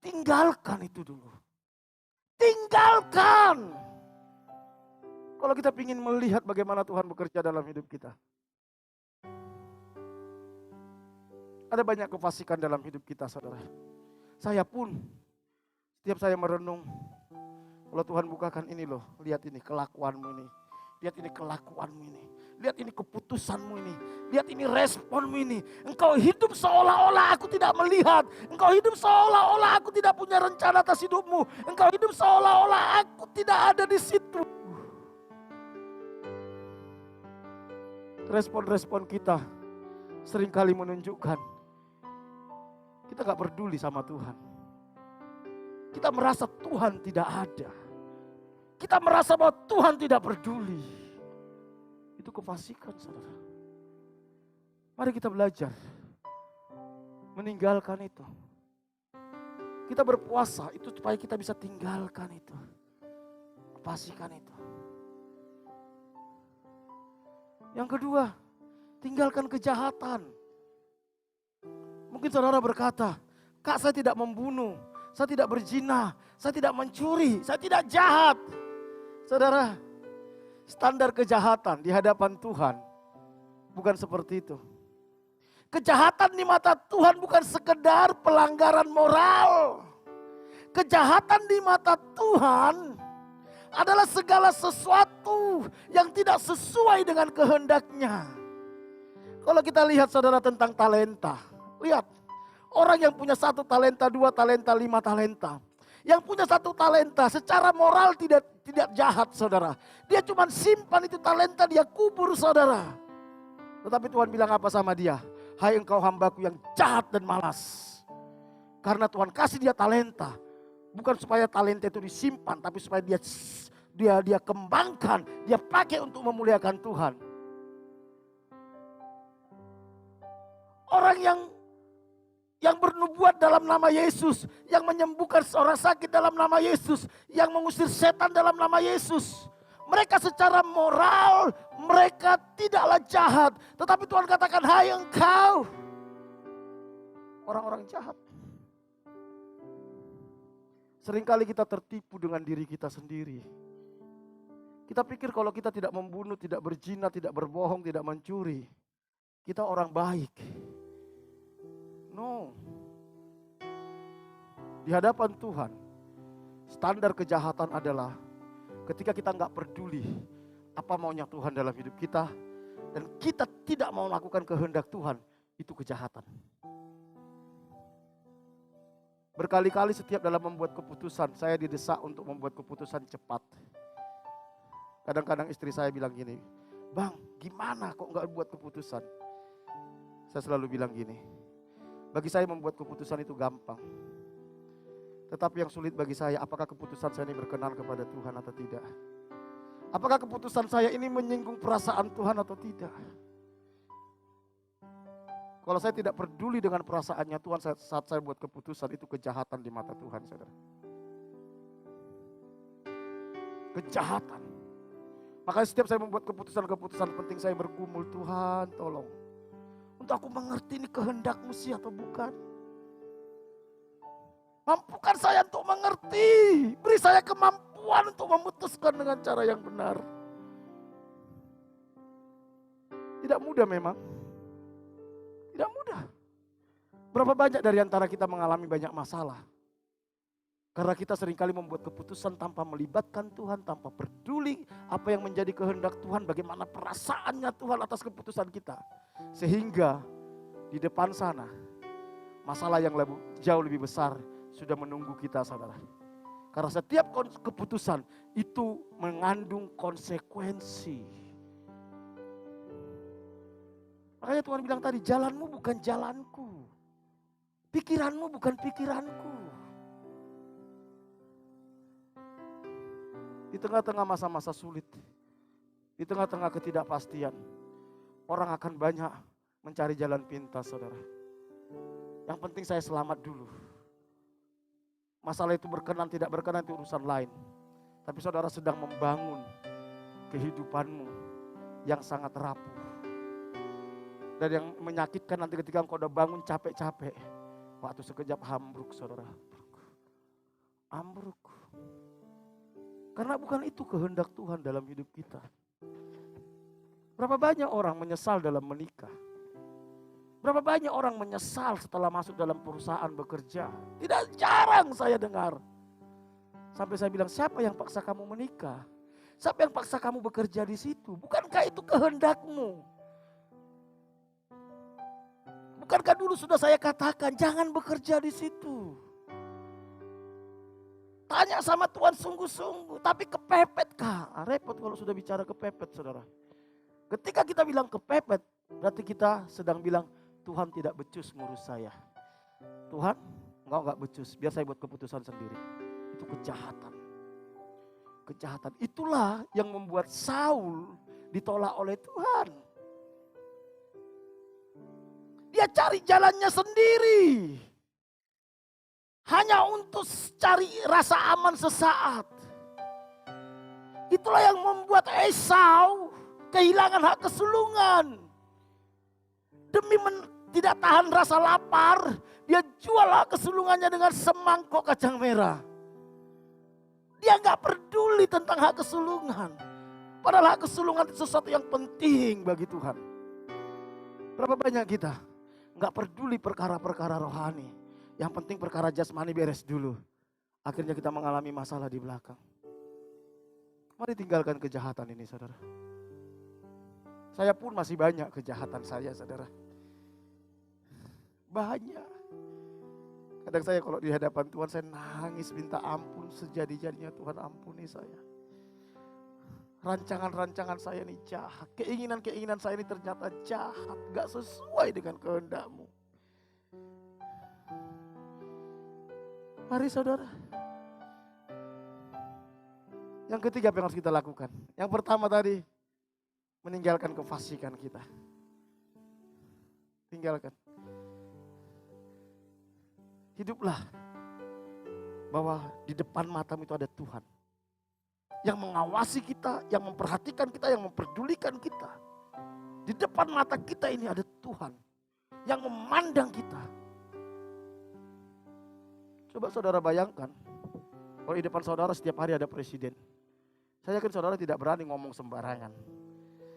Tinggalkan itu dulu. Tinggalkan. Kalau kita ingin melihat bagaimana Tuhan bekerja dalam hidup kita. Ada banyak kefasikan dalam hidup kita, saudara. Saya pun, setiap saya merenung, kalau Tuhan bukakan ini loh, lihat ini kelakuanmu ini. Lihat ini kelakuanmu ini. Lihat ini keputusanmu ini. Lihat ini responmu ini. Engkau hidup seolah-olah aku tidak melihat. Engkau hidup seolah-olah aku tidak punya rencana atas hidupmu. Engkau hidup seolah-olah aku tidak ada di situ. Respon-respon kita seringkali menunjukkan kita gak peduli sama Tuhan. Kita merasa Tuhan tidak ada. Kita merasa bahwa Tuhan tidak peduli. Itu kefasikan, saudara. Mari kita belajar meninggalkan itu. Kita berpuasa itu supaya kita bisa tinggalkan itu. Kefasikan itu. Yang kedua, tinggalkan kejahatan. Mungkin saudara berkata, Kak saya tidak membunuh, saya tidak berzina, saya tidak mencuri, saya tidak jahat. Saudara, standar kejahatan di hadapan Tuhan bukan seperti itu. Kejahatan di mata Tuhan bukan sekedar pelanggaran moral. Kejahatan di mata Tuhan adalah segala sesuatu yang tidak sesuai dengan kehendaknya. Kalau kita lihat saudara tentang talenta, lihat orang yang punya 1 talenta, 2 talenta, 5 talenta. Yang punya 1 talenta secara moral tidak jahat, saudara. Dia cuma simpan itu talenta, dia kubur, saudara. Tetapi Tuhan bilang apa sama dia? Hai engkau hambaku yang jahat dan malas. Karena Tuhan kasih dia talenta. Bukan supaya talenta itu disimpan, tapi supaya dia kembangkan, dia pakai untuk memuliakan Tuhan. Orang yang bernubuat dalam nama Yesus, yang menyembuhkan seorang sakit dalam nama Yesus, yang mengusir setan dalam nama Yesus. Mereka secara moral, mereka tidaklah jahat. Tetapi Tuhan katakan, hai engkau, orang-orang jahat. Seringkali kita tertipu dengan diri kita sendiri. Kita pikir kalau kita tidak membunuh, tidak berzina, tidak berbohong, tidak mencuri, kita orang baik. No. Di hadapan Tuhan, standar kejahatan adalah ketika kita nggak peduli apa maunya Tuhan dalam hidup kita, dan kita tidak mau melakukan kehendak Tuhan, itu kejahatan. Berkali-kali setiap dalam membuat keputusan, saya didesak untuk membuat keputusan cepat. Kadang-kadang istri saya bilang gini, "Bang, gimana kok nggak buat keputusan?" Saya selalu bilang gini, bagi saya membuat keputusan itu gampang. Tetapi yang sulit bagi saya, apakah keputusan saya ini berkenan kepada Tuhan atau tidak? Apakah keputusan saya ini menyinggung perasaan Tuhan atau tidak? Kalau saya tidak peduli dengan perasaannya Tuhan saat saya buat keputusan, itu kejahatan di mata Tuhan, saudara. Kejahatan. Makanya setiap saya membuat keputusan-keputusan penting, saya bergumul, Tuhan tolong. Untuk aku mengerti ini kehendak-Mu sih atau bukan. Mampukan saya untuk mengerti. Beri saya kemampuan untuk memutuskan dengan cara yang benar. Tidak mudah memang. Tidak mudah. Berapa banyak dari antara kita mengalami banyak masalah. Karena kita seringkali membuat keputusan tanpa melibatkan Tuhan, tanpa peduli apa yang menjadi kehendak Tuhan, bagaimana perasaannya Tuhan atas keputusan kita. Sehingga di depan sana, masalah yang jauh lebih besar sudah menunggu kita, saudara. Karena setiap keputusan itu mengandung konsekuensi. Makanya Tuhan bilang tadi, jalanmu bukan jalanku. Pikiranmu bukan pikiranku. Di tengah-tengah masa-masa sulit, di tengah-tengah ketidakpastian, orang akan banyak mencari jalan pintas, saudara. Yang penting saya selamat dulu. Masalah itu berkenan tidak berkenan itu urusan lain. Tapi saudara sedang membangun kehidupanmu yang sangat rapuh. Dan yang menyakitkan nanti ketika engkau udah bangun capek-capek, waktu sekejap ambruk, saudara. Ambruk. Karena bukan itu kehendak Tuhan dalam hidup kita. Berapa banyak orang menyesal dalam menikah? Berapa banyak orang menyesal setelah masuk dalam perusahaan bekerja? Tidak jarang saya dengar. Sampai saya bilang, siapa yang paksa kamu menikah? Siapa yang paksa kamu bekerja di situ? Bukankah itu kehendakmu? Bukankah dulu sudah saya katakan, jangan bekerja di situ? Tanya sama Tuhan sungguh-sungguh, tapi kepepet kah? Repot kalau sudah bicara kepepet, saudara. Ketika kita bilang kepepet, berarti kita sedang bilang, Tuhan tidak becus ngurus saya. Tuhan, engkau enggak becus, biar saya buat keputusan sendiri. Itu kejahatan. Kejahatan. Itulah yang membuat Saul ditolak oleh Tuhan. Dia cari jalannya sendiri. Hanya untuk cari rasa aman sesaat. Itulah yang membuat Esau kehilangan hak kesulungan. Demi tidak tahan rasa lapar, dia jual hak kesulungannya dengan semangkok kacang merah. Dia gak peduli tentang hak kesulungan. Padahal hak kesulungan itu sesuatu yang penting bagi Tuhan. Berapa banyak kita gak peduli perkara-perkara rohani. Yang penting perkara jasmani beres dulu. Akhirnya kita mengalami masalah di belakang. Mari tinggalkan kejahatan ini, saudara. Saya pun masih banyak kejahatan saya, saudara. Banyak. Kadang saya kalau di hadapan Tuhan saya nangis minta ampun sejadi-jadinya, Tuhan ampuni saya. Rancangan-rancangan saya ini jahat. Keinginan-keinginan saya ini ternyata jahat. Gak sesuai dengan kehendak-Mu. Mari saudara. Yang ketiga apa yang harus kita lakukan? Yang pertama tadi, meninggalkan kefasikan kita. Tinggalkan. Hiduplah bahwa di depan matamu itu ada Tuhan. Yang mengawasi kita, yang memperhatikan kita, yang memperdulikan kita. Di depan mata kita ini ada Tuhan. Yang memandang kita. Coba saudara bayangkan, kalau di depan saudara setiap hari ada presiden. Saya yakin saudara tidak berani ngomong sembarangan.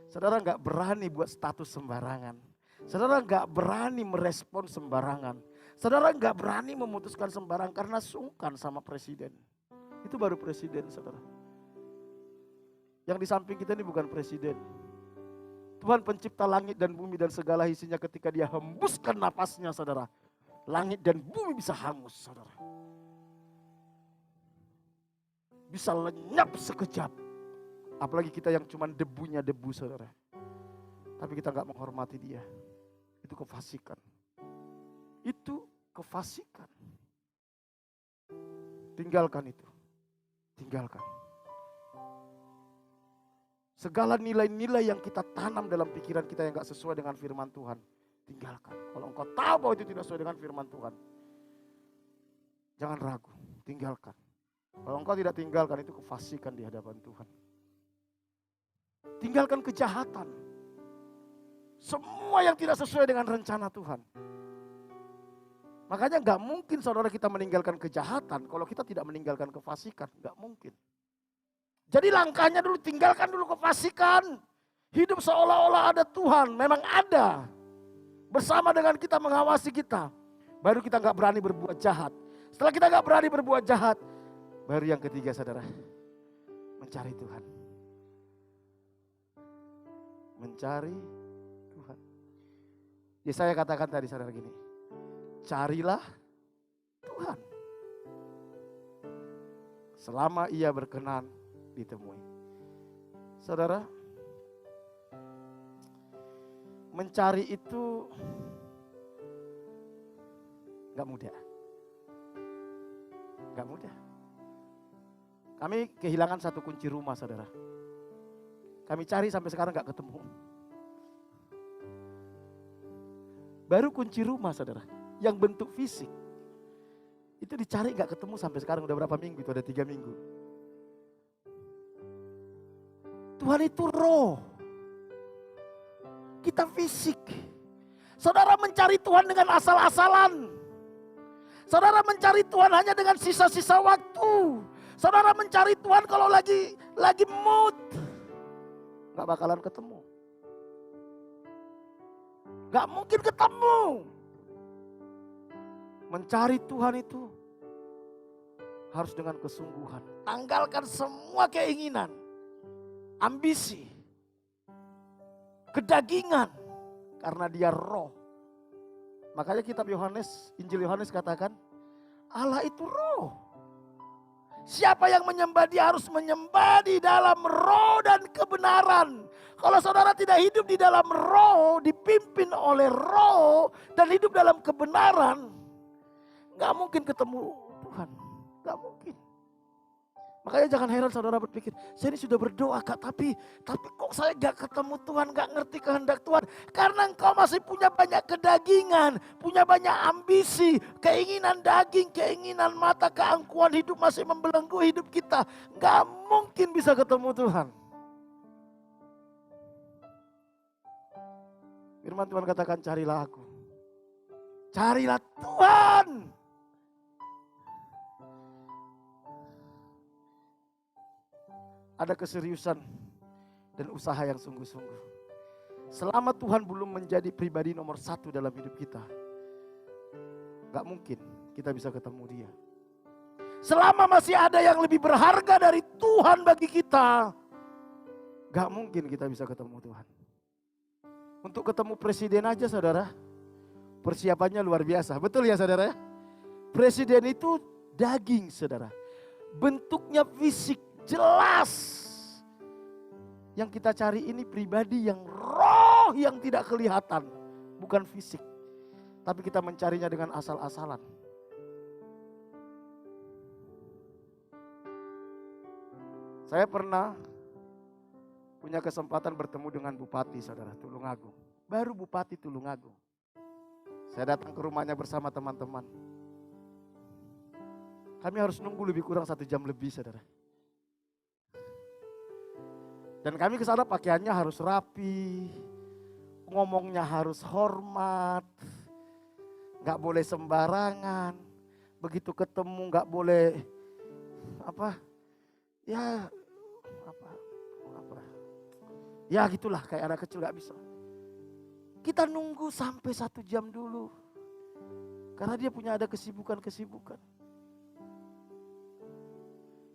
Saudara gak berani buat status sembarangan. Saudara gak berani merespon sembarangan. Saudara gak berani memutuskan sembarangan karena sungkan sama presiden. Itu baru presiden, saudara. Yang di samping kita ini bukan presiden. Tuhan pencipta langit dan bumi dan segala isinya, ketika dia hembuskan napasnya, saudara. Langit dan bumi bisa hangus, saudara. Bisa lenyap sekejap. Apalagi kita yang cuman debunya debu, saudara. Tapi kita nggak menghormati dia. Itu kefasikan. Itu kefasikan. Tinggalkan itu. Tinggalkan. Segala nilai-nilai yang kita tanam dalam pikiran kita yang gak sesuai dengan firman Tuhan, tinggalkan. Kalau engkau tahu bahwa itu tidak sesuai dengan firman Tuhan, jangan ragu, tinggalkan. Kalau engkau tidak tinggalkan, itu kefasikan di hadapan Tuhan. Tinggalkan kejahatan. Semua yang tidak sesuai dengan rencana Tuhan. Makanya gak mungkin saudara kita meninggalkan kejahatan kalau kita tidak meninggalkan kefasikan. Gak mungkin. Jadi langkahnya dulu, tinggalkan dulu kefasikan. Hidup seolah-olah ada Tuhan, memang ada. Bersama dengan kita, mengawasi kita. Baru kita gak berani berbuat jahat. Setelah kita gak berani berbuat jahat, baru yang ketiga saudara, mencari Tuhan. Mencari Tuhan. Yesaya katakan tadi saudara gini, carilah Tuhan selama ia berkenan ditemui. Saudara, mencari itu gak mudah. Gak mudah. Kami kehilangan satu kunci rumah saudara. Kami cari sampai sekarang gak ketemu. Baru kunci rumah saudara, yang bentuk fisik. Itu dicari gak ketemu sampai sekarang, udah berapa minggu itu, ada 3 minggu. Tuhan itu roh. Kita fisik. Saudara mencari Tuhan dengan asal-asalan. Saudara mencari Tuhan hanya dengan sisa-sisa waktu. Saudara mencari Tuhan kalau lagi mood. Gak bakalan ketemu. Gak mungkin ketemu. Mencari Tuhan itu harus dengan kesungguhan. Tanggalkan semua keinginan, ambisi, kedagingan. Karena dia roh. Makanya kitab Yohanes, Injil Yohanes katakan, Allah itu roh. Siapa yang menyembah dia harus menyembah di dalam roh dan kebenaran. Kalau saudara tidak hidup di dalam roh, dipimpin oleh roh dan hidup dalam kebenaran, gak mungkin ketemu Tuhan. Gak mungkin. Makanya jangan heran saudara berpikir, saya ini sudah berdoa Kak, tapi kok saya gak ketemu Tuhan, gak ngerti kehendak Tuhan. Karena engkau masih punya banyak kedagingan, punya banyak ambisi, keinginan daging, keinginan mata, keangkuhan hidup masih membelenggu hidup kita. Gak mungkin bisa ketemu Tuhan. Firman Tuhan katakan, carilah aku. Carilah Tuhan. Ada keseriusan dan usaha yang sungguh-sungguh. Selama Tuhan belum menjadi pribadi nomor 1 dalam hidup kita, gak mungkin kita bisa ketemu dia. Selama masih ada yang lebih berharga dari Tuhan bagi kita, gak mungkin kita bisa ketemu Tuhan. Untuk ketemu presiden aja saudara, persiapannya luar biasa. Betul ya saudara? Presiden itu daging saudara. Bentuknya fisik. Jelas. Yang kita cari ini pribadi yang roh yang tidak kelihatan. Bukan fisik. Tapi kita mencarinya dengan asal-asalan. Saya pernah punya kesempatan bertemu dengan Bupati saudara Tulungagung. Baru Bupati Tulungagung. Saya datang ke rumahnya bersama teman-teman. Kami harus nunggu lebih kurang 1 jam lebih saudara. Dan kami ke sana pakaiannya harus rapi, ngomongnya harus hormat, gak boleh sembarangan. Begitu ketemu gak boleh ya gitulah, kayak anak kecil gak bisa. Kita nunggu sampai 1 jam dulu, karena dia punya ada kesibukan-kesibukan.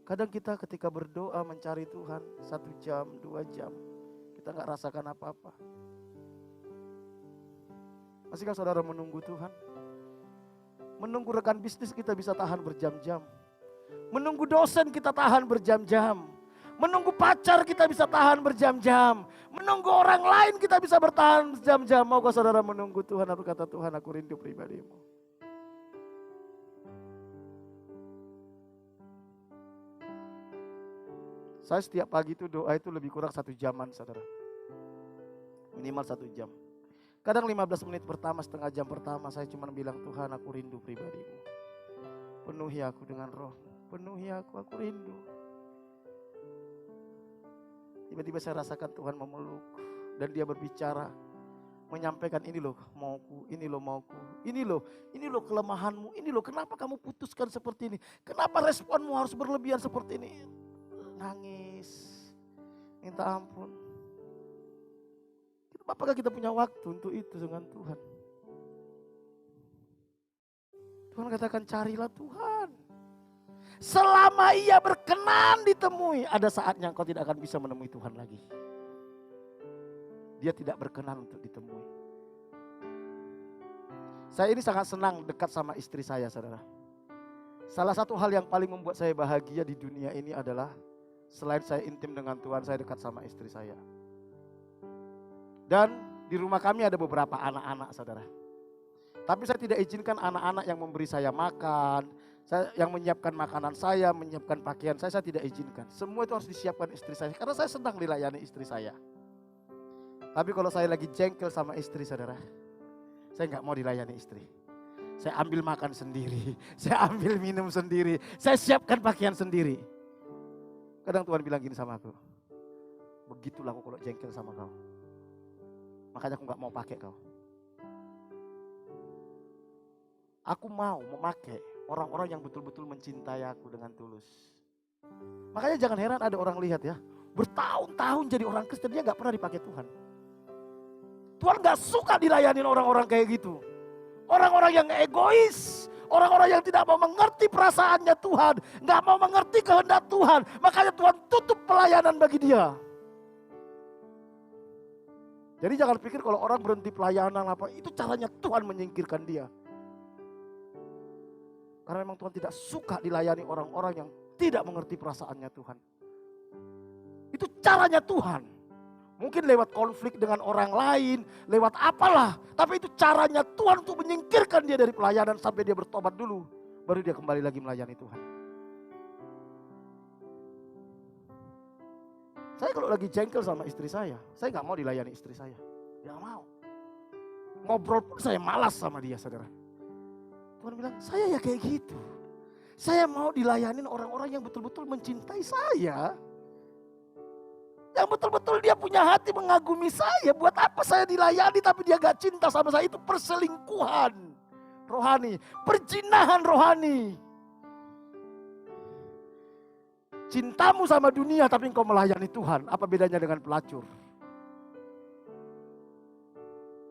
Kadang kita ketika berdoa mencari Tuhan 1 jam, 2 jam, kita gak rasakan apa-apa. Masihkah saudara menunggu Tuhan? Menunggu rekan bisnis kita bisa tahan berjam-jam. Menunggu dosen kita tahan berjam-jam. Menunggu pacar kita bisa tahan berjam-jam. Menunggu orang lain kita bisa bertahan berjam-jam. Maukah saudara menunggu Tuhan atau kata Tuhan aku rindu pribadimu. Saya setiap pagi itu doa itu lebih kurang 1 jaman saudara. Minimal 1 jam. Kadang 15 menit pertama, setengah jam pertama saya cuma bilang Tuhan aku rindu pribadimu. Penuhi aku dengan roh. Penuhi aku rindu. Tiba-tiba saya rasakan Tuhan memeluk. Dan dia berbicara. Menyampaikan ini loh mauku, ini loh mauku. Ini loh kelemahanmu, ini loh kenapa kamu putuskan seperti ini. Kenapa responmu harus berlebihan seperti ini. Nangis, minta ampun. Apakah kita punya waktu untuk itu dengan Tuhan? Tuhan katakan carilah Tuhan. Selama ia berkenan ditemui, ada saatnya engkau tidak akan bisa menemui Tuhan lagi. Dia tidak berkenan untuk ditemui. Saya ini sangat senang dekat sama istri saya, saudara. Salah satu hal yang paling membuat saya bahagia di dunia ini adalah selain saya intim dengan Tuhan, saya dekat sama istri saya. Dan di rumah kami ada beberapa anak-anak, saudara. Tapi saya tidak izinkan anak-anak yang memberi saya makan, yang menyiapkan makanan saya, menyiapkan pakaian saya tidak izinkan. Semua itu harus disiapkan istri saya, karena saya senang dilayani istri saya. Tapi kalau saya lagi jengkel sama istri, saudara, saya nggak mau dilayani istri. Saya ambil makan sendiri, saya ambil minum sendiri, saya siapkan pakaian sendiri. Kadang Tuhan bilang gini sama aku, begitulah aku kalau jengkel sama kau. Makanya aku gak mau pakai kau. Aku mau memakai orang-orang yang betul-betul mencintai aku dengan tulus. Makanya jangan heran ada orang lihat ya, bertahun-tahun jadi orang Kristen dia gak pernah dipakai Tuhan. Tuhan gak suka dilayanin orang-orang kayak gitu. Orang-orang yang egois, orang-orang yang tidak mau mengerti perasaannya Tuhan, gak mau mengerti kehendak Tuhan. Makanya Tuhan tutup pelayanan bagi dia. Jadi jangan pikir kalau orang berhenti pelayanan apa, itu caranya Tuhan menyingkirkan dia. Karena memang Tuhan tidak suka dilayani orang-orang yang tidak mengerti perasaannya Tuhan. Itu caranya Tuhan. Mungkin lewat konflik dengan orang lain, lewat apalah. Tapi itu caranya Tuhan untuk menyingkirkan dia dari pelayanan sampai dia bertobat dulu. Baru dia kembali lagi melayani Tuhan. Saya kalau lagi jengkel sama istri saya gak mau dilayani istri saya. Gak mau. Ngobrol pun saya malas sama dia, saudara. Tuhan bilang, saya ya kayak gitu. Saya mau dilayanin orang-orang yang betul-betul mencintai saya. Yang betul-betul dia punya hati mengagumi saya. Buat apa saya dilayani tapi dia gak cinta sama saya. Itu perselingkuhan rohani. Perzinahan rohani. Cintamu sama dunia tapi engkau melayani Tuhan. Apa bedanya dengan pelacur?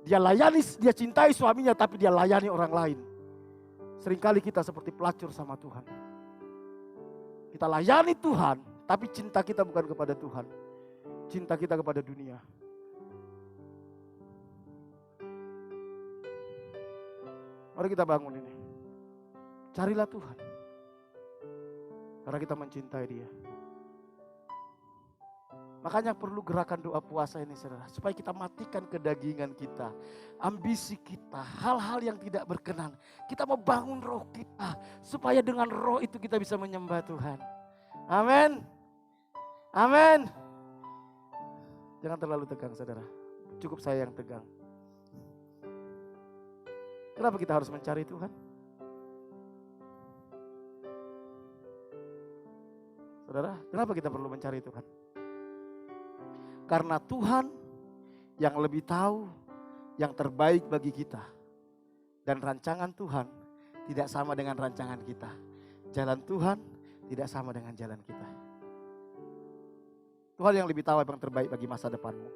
Dia layani, dia cintai suaminya tapi dia layani orang lain. Seringkali kita seperti pelacur sama Tuhan. Kita layani Tuhan tapi cinta kita bukan kepada Tuhan. Cinta kita kepada dunia. Mari kita bangun ini. Carilah Tuhan. Karena kita mencintai dia. Makanya perlu gerakan doa puasa ini saudara. Supaya kita matikan kedagingan kita. Ambisi kita. Hal-hal yang tidak berkenan. Kita mau bangun roh kita. Supaya dengan roh itu kita bisa menyembah Tuhan. Amin. Amin. Jangan terlalu tegang saudara. Cukup saya yang tegang. Kenapa kita harus mencari Tuhan? Saudara, kenapa kita perlu mencari Tuhan? Karena Tuhan yang lebih tahu yang terbaik bagi kita. Dan rancangan Tuhan tidak sama dengan rancangan kita. Jalan Tuhan tidak sama dengan jalan kita. Tuhan yang lebih tahu apa yang terbaik bagi masa depanmu.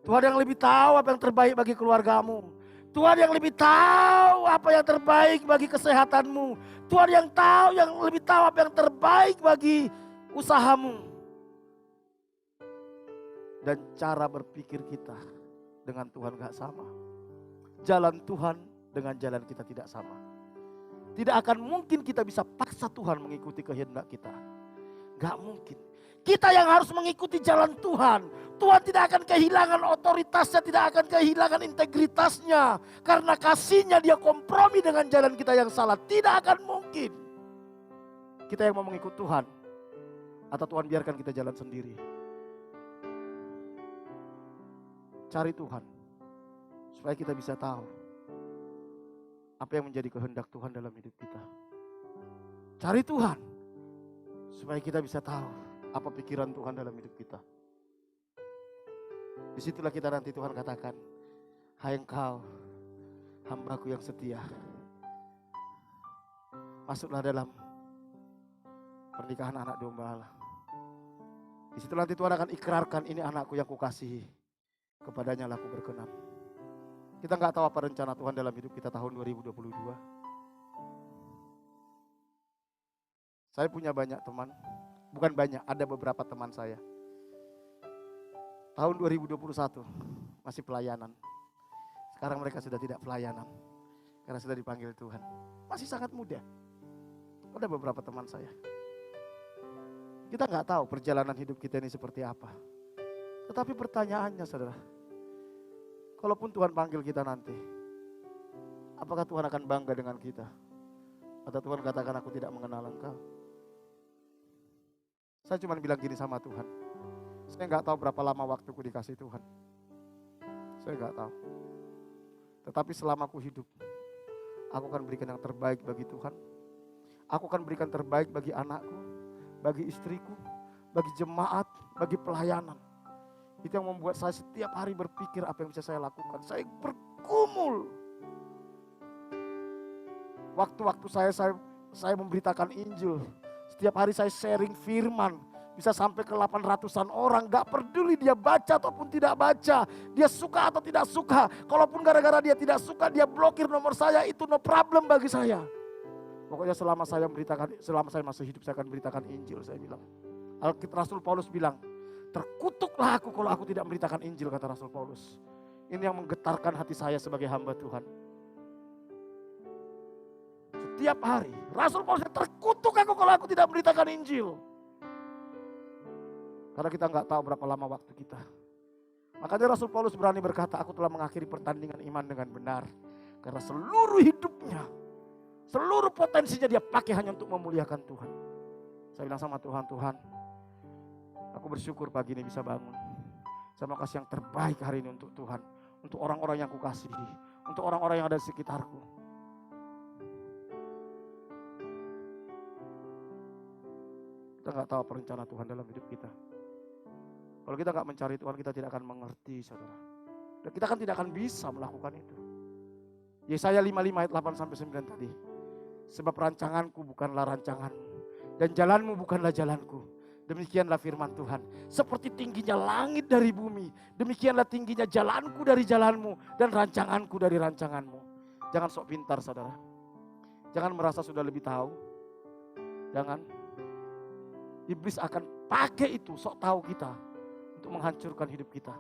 Tuhan yang lebih tahu apa yang terbaik bagi keluargamu. Tuhan yang lebih tahu apa yang terbaik bagi kesehatanmu. Tuhan yang lebih tahu apa yang terbaik bagi usahamu. Dan cara berpikir kita dengan Tuhan gak sama. Jalan Tuhan dengan jalan kita tidak sama. Tidak akan mungkin kita bisa paksa Tuhan mengikuti kehendak kita. Gak mungkin. Kita yang harus mengikuti jalan Tuhan. Tuhan tidak akan kehilangan otoritasnya, tidak akan kehilangan integritasnya. Karena kasihnya dia kompromi dengan jalan kita yang salah. Tidak akan mungkin. Kita yang mau mengikut Tuhan. Atau Tuhan biarkan kita jalan sendiri. Cari Tuhan. Supaya kita bisa tahu. Apa yang menjadi kehendak Tuhan dalam hidup kita. Cari Tuhan. Supaya kita bisa tahu apa pikiran Tuhan dalam hidup kita. Disitulah kita nanti Tuhan katakan, hai engkau, hambaku yang setia. Masuklah dalam pernikahan anak domba Allah. Disitulah nanti Tuhan akan ikrarkan, ini anakku yang kukasihi. Kepadanya lah aku berkenan. Kita nggak tahu apa rencana Tuhan dalam hidup kita tahun 2022. Saya punya banyak teman. Bukan banyak, ada beberapa teman saya. Tahun 2021 masih pelayanan. Sekarang mereka sudah tidak pelayanan. Karena sudah dipanggil Tuhan. Masih sangat muda. Ada beberapa teman saya. Kita nggak tahu perjalanan hidup kita ini seperti apa. Tetapi pertanyaannya saudara. Kalaupun Tuhan panggil kita nanti. Apakah Tuhan akan bangga dengan kita? Atau Tuhan katakan aku tidak mengenal engkau? Saya cuma bilang gini sama Tuhan. Saya nggak tahu berapa lama waktuku dikasih Tuhan. Saya nggak tahu. Tetapi selama aku hidup, aku akan berikan yang terbaik bagi Tuhan. Aku akan berikan terbaik bagi anakku, bagi istriku, bagi jemaat, bagi pelayanan. Itu yang membuat saya setiap hari berpikir apa yang bisa saya lakukan. Saya bergumul. Waktu-waktu saya memberitakan Injil. Setiap hari saya sharing firman, bisa sampai ke 800-an orang, gak peduli dia baca ataupun tidak baca, dia suka atau tidak suka. Kalaupun gara-gara dia tidak suka, dia blokir nomor saya, itu no problem bagi saya. Pokoknya selama saya masih hidup, saya akan beritakan Injil, saya bilang. Rasul Paulus bilang, terkutuklah aku kalau aku tidak memberitakan Injil, kata Rasul Paulus. Ini yang menggetarkan hati saya sebagai hamba Tuhan. Setiap hari, Rasul Paulus, terkutuk aku kalau aku tidak memberitakan Injil. Karena kita nggak tahu berapa lama waktu kita. Makanya Rasul Paulus berani berkata, aku telah mengakhiri pertandingan iman dengan benar. Karena seluruh hidupnya, seluruh potensinya dia pakai hanya untuk memuliakan Tuhan. Saya bilang sama Tuhan, Tuhan, aku bersyukur pagi ini bisa bangun. Saya mau kasih yang terbaik hari ini untuk Tuhan. Untuk orang-orang yang kukasihi. Untuk orang-orang yang ada di sekitarku. Kita nggak tahu apa rencana Tuhan dalam hidup kita. Kalau kita nggak mencari Tuhan, kita tidak akan mengerti, saudara. Dan kita kan tidak akan bisa melakukan itu. Yesaya 55 ayat 8-9 tadi. Sebab rancanganku bukanlah rancanganmu, dan jalanmu bukanlah jalanku. Demikianlah firman Tuhan. Seperti tingginya langit dari bumi, demikianlah tingginya jalanku dari jalanmu, dan rancanganku dari rancanganmu. Jangan sok pintar, saudara. Jangan merasa sudah lebih tahu. Jangan. Iblis akan pakai itu, sok tahu kita, untuk menghancurkan hidup kita.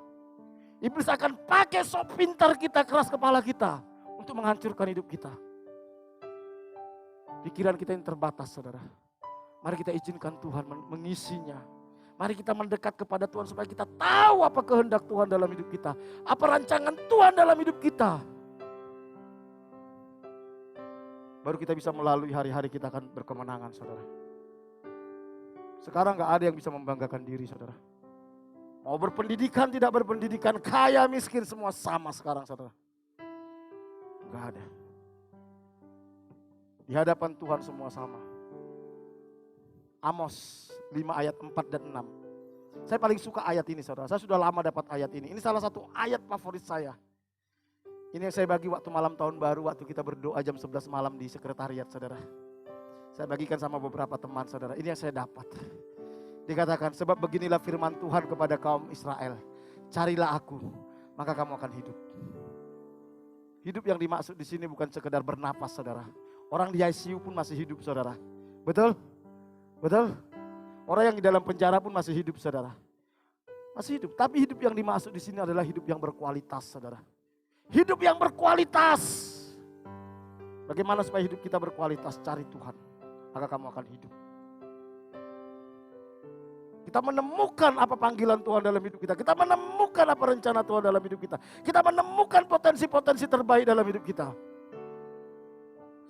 Iblis akan pakai sok pintar kita, keras kepala kita, untuk menghancurkan hidup kita. Pikiran kita yang terbatas, saudara. Mari kita izinkan Tuhan mengisinya. Mari kita mendekat kepada Tuhan supaya kita tahu apa kehendak Tuhan dalam hidup kita. Apa rancangan Tuhan dalam hidup kita. Baru kita bisa melalui hari-hari kita akan berkemenangan, saudara. Sekarang gak ada yang bisa membanggakan diri, saudara. Mau berpendidikan, tidak berpendidikan, kaya, miskin, semua sama sekarang, saudara. Gak ada. Di hadapan Tuhan semua sama. Amos 5 ayat 4 dan 6. Saya paling suka ayat ini, saudara. Saya sudah lama dapat ayat ini. Ini salah satu ayat favorit saya. Ini yang saya bagi waktu malam tahun baru, waktu kita berdoa jam 11 malam di sekretariat, saudara. Saya bagikan sama beberapa teman, saudara. Ini yang saya dapat. Dikatakan, sebab beginilah firman Tuhan kepada kaum Israel. Carilah aku, maka kamu akan hidup. Hidup yang dimaksud di sini bukan sekedar bernapas, saudara. Orang di ICU pun masih hidup, saudara. Betul? Betul? Orang yang di dalam penjara pun masih hidup, saudara. Masih hidup. Tapi hidup yang dimaksud di sini adalah hidup yang berkualitas, saudara. Hidup yang berkualitas. Bagaimana supaya hidup kita berkualitas? Cari Tuhan, maka kamu akan hidup. Kita Kita menemukan apa panggilan Tuhan dalam hidup kita. Kita menemukan apa rencana Tuhan dalam hidup kita. Kita menemukan potensi-potensi terbaik dalam hidup kita.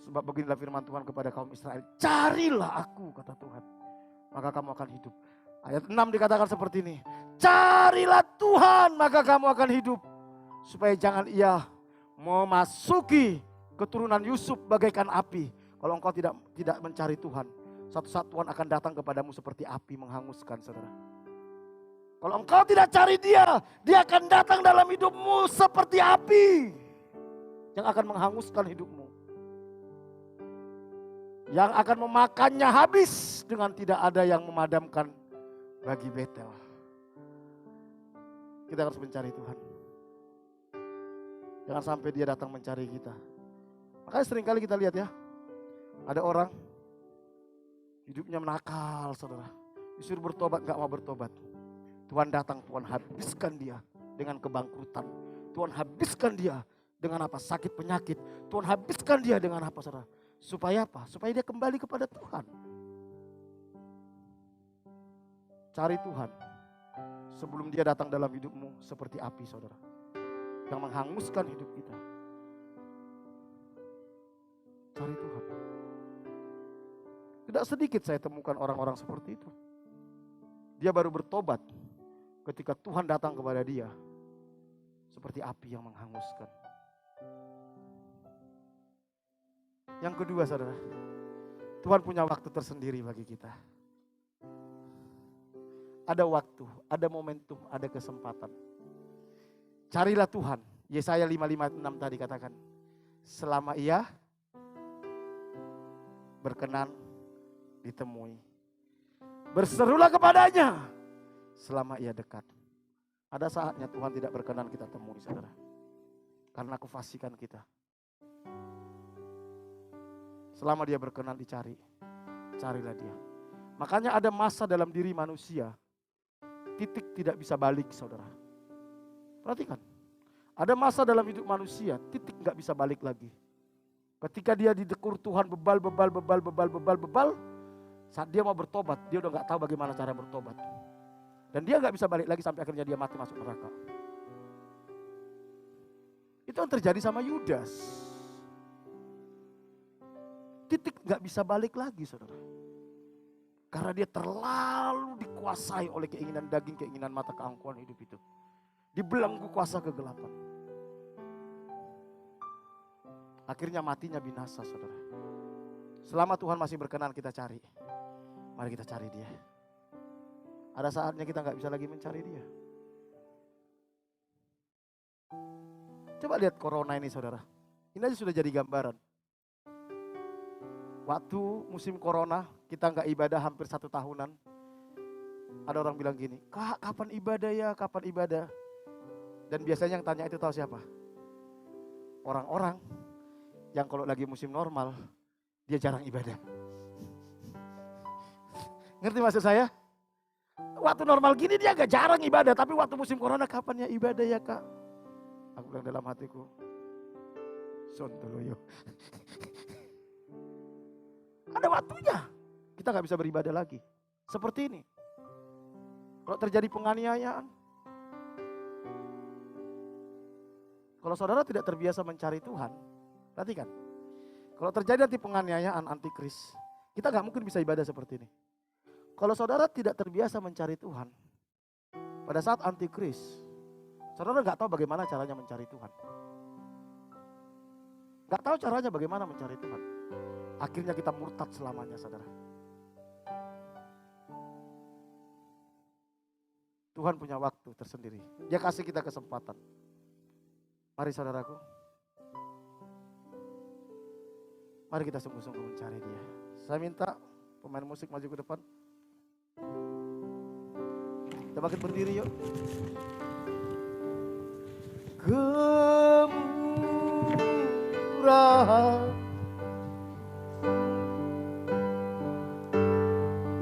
Sebab beginilah firman Tuhan kepada kaum Israel. Carilah aku, kata Tuhan, maka kamu akan hidup. Ayat 6 dikatakan seperti ini. Carilah Tuhan, maka kamu akan hidup. Supaya jangan ia memasuki keturunan Yusuf bagaikan api. Kalau engkau tidak mencari Tuhan, suatu saat Tuhan akan datang kepadamu seperti api menghanguskan, saudara. Kalau engkau tidak cari dia, dia akan datang dalam hidupmu seperti api yang akan menghanguskan hidupmu. Yang akan memakannya habis dengan tidak ada yang memadamkan bagi Betel. Kita harus mencari Tuhan. Jangan sampai dia datang mencari kita. Makanya seringkali kita lihat ya, ada orang hidupnya menakal, saudara. Disuruh bertobat, gak mau bertobat. Tuhan datang, Tuhan habiskan dia dengan kebangkrutan. Tuhan habiskan dia dengan apa? Sakit penyakit. Tuhan habiskan dia dengan apa, saudara? Supaya apa? Supaya dia kembali kepada Tuhan. Cari Tuhan sebelum dia datang dalam hidupmu seperti api, saudara, yang menghanguskan hidup kita. Cari Tuhan. Tidak sedikit saya temukan orang-orang seperti itu. Dia baru bertobat ketika Tuhan datang kepada dia seperti api yang menghanguskan. Yang kedua, saudara, Tuhan punya waktu tersendiri bagi kita. Ada waktu, ada momentum, ada kesempatan. Carilah Tuhan. Yesaya 55:6 tadi katakan, selama ia berkenan ditemui. Berserulah kepadanya selama ia dekat. Ada saatnya Tuhan tidak berkenan kita temui, saudara. Karena kefasikan kita. Selama dia berkenan dicari, carilah dia. Makanya ada masa dalam diri manusia, titik tidak bisa balik, saudara. Perhatikan, ada masa dalam hidup manusia, titik gak bisa balik lagi. Ketika dia didekur Tuhan bebal, saat dia mau bertobat, dia udah gak tahu bagaimana cara bertobat. Dan dia gak bisa balik lagi sampai akhirnya dia mati masuk neraka. Itu yang terjadi sama Yudas. Titik gak bisa balik lagi, saudara. Karena dia terlalu dikuasai oleh keinginan daging, keinginan mata, keangkuhan hidup itu. Dibelenggu kuasa kegelapan. Akhirnya matinya binasa, saudara. Selama Tuhan masih berkenan kita cari, mari kita cari dia. Ada saatnya kita gak bisa lagi mencari dia. Coba lihat corona ini, saudara. Ini aja sudah jadi gambaran. Waktu musim corona, kita nggak ibadah hampir 1 tahunan. Ada orang bilang gini, Kak, kapan ibadah ya, kapan ibadah? Dan biasanya yang tanya itu tahu siapa? Orang-orang yang kalau lagi musim normal, dia jarang ibadah. Ngerti maksud saya? Waktu normal gini dia agak jarang ibadah, tapi waktu musim corona kapan ya ibadah ya, Kak? Aku bilang dalam hatiku, sontoloyo. Ada waktunya, kita gak bisa beribadah lagi. Seperti ini. Kalau terjadi penganiayaan, kalau saudara tidak terbiasa mencari Tuhan, perhatikan. Kalau terjadi nanti penganiayaan, antikris, kita gak mungkin bisa ibadah seperti ini. Kalau saudara tidak terbiasa mencari Tuhan, pada saat antikris, saudara gak tahu bagaimana caranya mencari Tuhan. Gak tahu caranya bagaimana mencari Tuhan. Akhirnya kita murtad selamanya, saudara. Tuhan punya waktu tersendiri. Dia kasih kita kesempatan. Mari saudaraku. Mari kita sungguh-sungguh mencari dia. Saya minta pemain musik maju ke depan. Kita bangkit berdiri yuk. Kemurahan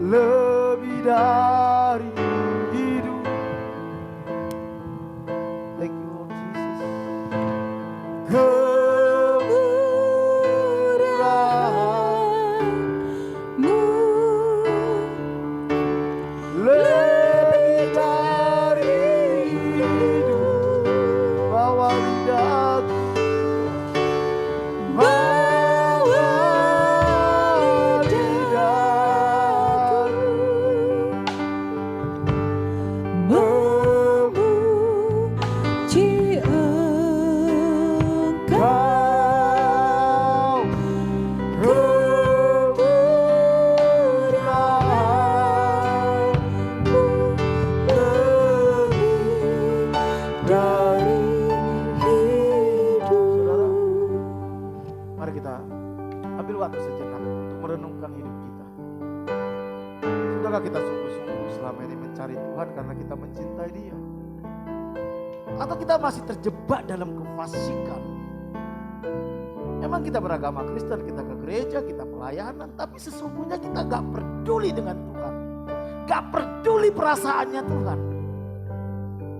lebih dari hidup. Thank you Lord Jesus. Kemurahan-Mu Tuhan karena kita mencintai Dia? Atau kita masih terjebak dalam kefasikan? Memang kita beragama Kristen, kita ke gereja, kita pelayanan, tapi sesungguhnya kita gak peduli dengan Tuhan. Gak peduli perasaannya Tuhan.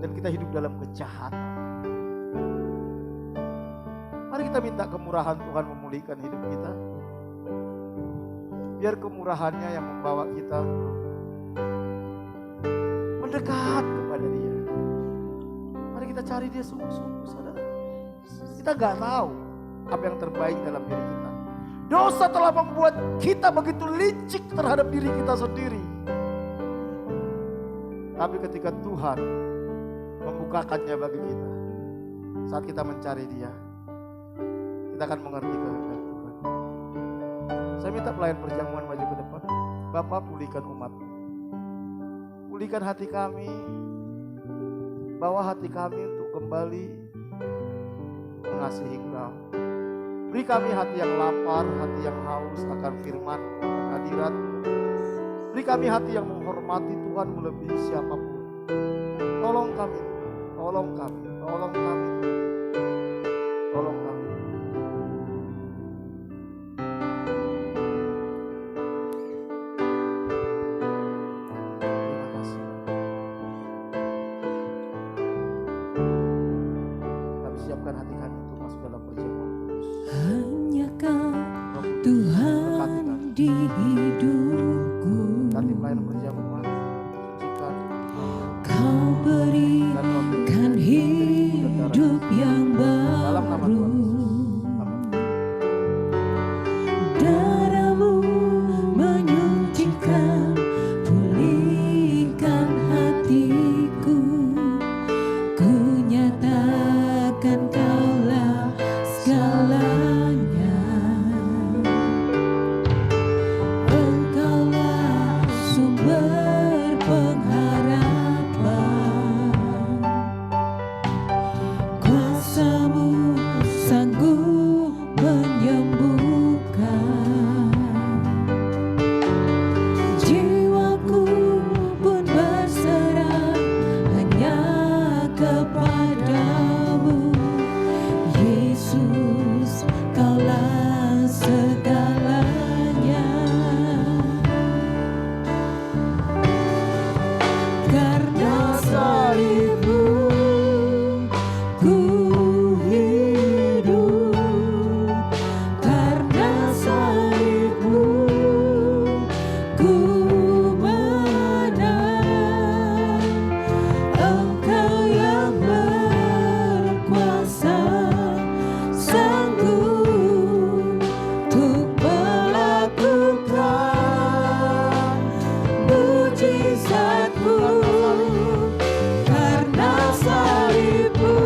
Dan kita hidup dalam kejahatan. Mari kita minta kemurahan Tuhan memulihkan hidup kita. Biar kemurahannya yang membawa kita mendekat kepada Dia. Mari kita cari Dia sungguh-sungguh, saudara. Kita gak tahu apa yang terbaik dalam diri kita. Dosa telah membuat kita begitu licik terhadap diri kita sendiri. Tapi ketika Tuhan membukakannya bagi kita, saat kita mencari Dia, kita akan mengerti kehendak Tuhan. Saya minta pelayan perjamuan maju ke depan. Bapa, pulihkan umat. Pulihkan hati kami. Bawa hati kami untuk kembali mengasihi Engkau. Beri kami hati yang lapar, hati yang haus akan firman dan hadirat. Beri kami hati yang menghormati Tuhan melebihi siapapun. Tolong kami, tolong kami, tolong kami, tolong kami. Terima kasih. Kami siapkan hati kami untuk masuk dalam perjamuan kudus. Hanya Kau Tuhan di hidupku. Nanti pelayan perjamuan, sucikan. Kau berikan hidup yang Dalam nama baru. Tuhan Yesus. Amin. Darah-Mu menyucikan, pulihkan hatiku. Ku nyatakan Kaulah segalanya. Engkaulah sumber pengharapan. Kuasa-Mu sanggup menyembuhkan. Jiwaku pun berserah hanya kepadamu. Yesus, Kaulah segalanya. Karena salib-Mu ku hidup. Karena salib-Mu ku menang. Engkau yang berkuasa, sanggup untuk melakukan mujizat-Mu. Karena salib-Mu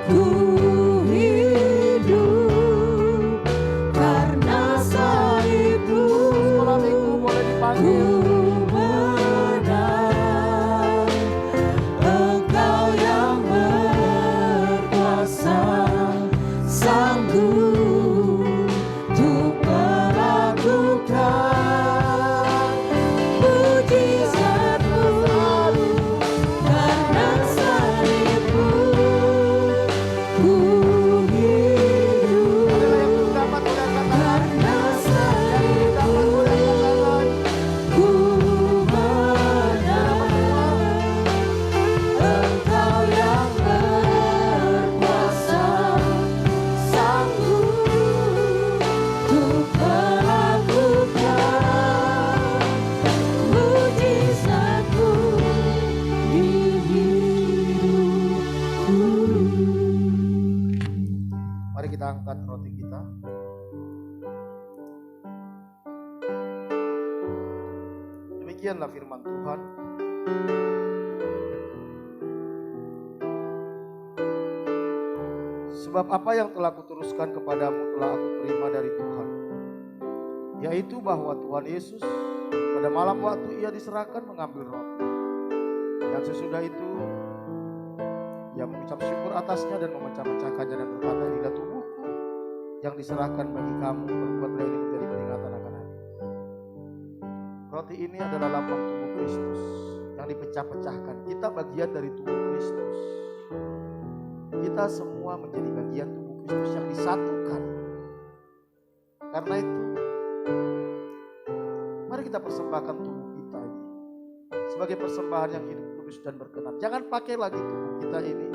ku hidup. Karena salib-Mu Sekolah minggu boleh ku dipanggil. menang. Engkau yang berkuasa, sanggup untuk melakukan mujizat-Mu. Karena salib-Mu ku hidup. Ada yang belum dapat boleh angkat tangan. Karena Yang belum dapat boleh angkat tangan. ku menang. Engkau yang berkuasa, sanggup untuk melakukan mujizat-Mu di hidupku. Mari kita angkat roti kita. Demikianlah firman Tuhan. Sebab apa yang telah kuteruskan kepadamu telah aku terima dari Tuhan, yaitu bahwa Tuhan Yesus pada malam waktu Ia diserahkan mengambil roti, dan sesudah itu Ia mengucap syukur atasnya dan memecah-mecahkannya dan berkata, inilah tubuhku yang diserahkan bagi kamu, perbuatlah ini menjadi peringatan akan aku. Roti ini adalah lambang tubuh Kristus yang dipecah-pecahkan. Kita bagian dari tubuh Kristus. Kita semua menjadi bagian tubuh Kristus yang disatukan. Karena itu, mari kita persembahkan tubuh kita ini sebagai persembahan yang hidup, kudus dan berkenan. Jangan pakai lagi tubuh kita ini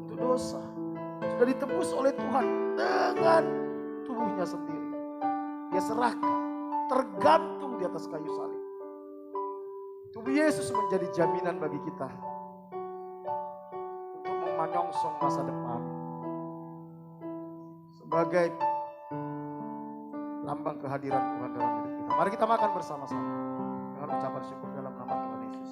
untuk dosa. Sudah ditebus oleh Tuhan dengan tubuhnya sendiri. Dia serahkan, tergantung di atas kayu salib. Tubuh Yesus menjadi jaminan bagi kita untuk menyongsong masa depan sebagai lambang kehadiran Tuhan dalam hidup kita. Mari kita makan bersama-sama dengan ucapan syukur dalam nama Tuhan Yesus.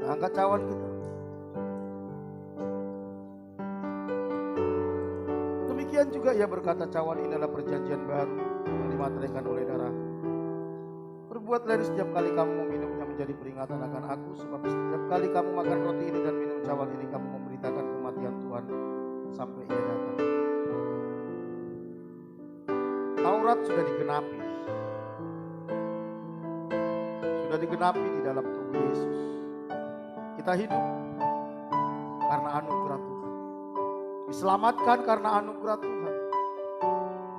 Angkat cawan kita. Demikian juga ia berkata, cawan ini adalah perjanjian baru yang dimateraikan oleh darah. Berbuatlah ini setiap kali kamu meminumnya menjadi peringatan akan aku, sebab setiap kali kamu makan roti ini dan minum cawan ini, kamu memberitakan kematian Tuhan sampai ia datang. Taurat sudah digenapi. Sudah digenapi di dalam tubuh Yesus. Kita hidup karena anugerah Tuhan. Diselamatkan karena anugerah Tuhan.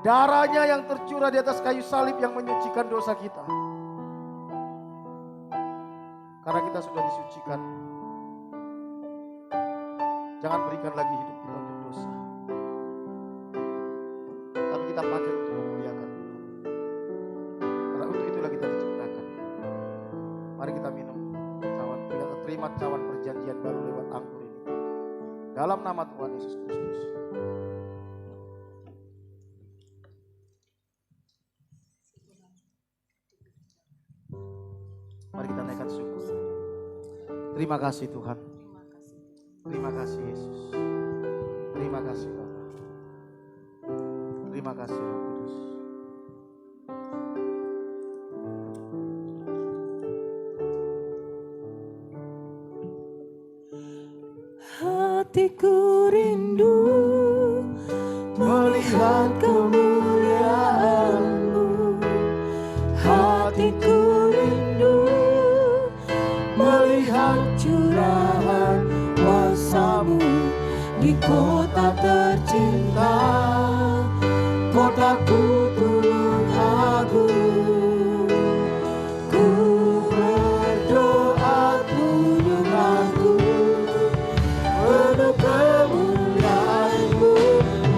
Darahnya yang tercurah di atas kayu salib yang menyucikan dosa kita. Karena kita sudah disucikan, jangan berikan lagi hidup kita untuk dosa. Tapi kita pakai untuk memuliakan Tuhan. Karena untuk itulah kita diciptakan. Mari kita minum cawan, kita terima cawan perjanjian baru lewat anggur ini. Dalam nama Tuhan Yesus Kristus. Mari kita naikkan syukur. Terima kasih Tuhan. Terima kasih Yesus. Terima kasih Bapa. Terima kasih Roh Kudus. Hatiku rindu melihat kemuliaan-Mu. Hatiku rindu melihat curahan kuasa-Mu di kota tercinta, kotaku tulung agung. Ku berdoa tulunganku, penuh kemuliaan-Mu,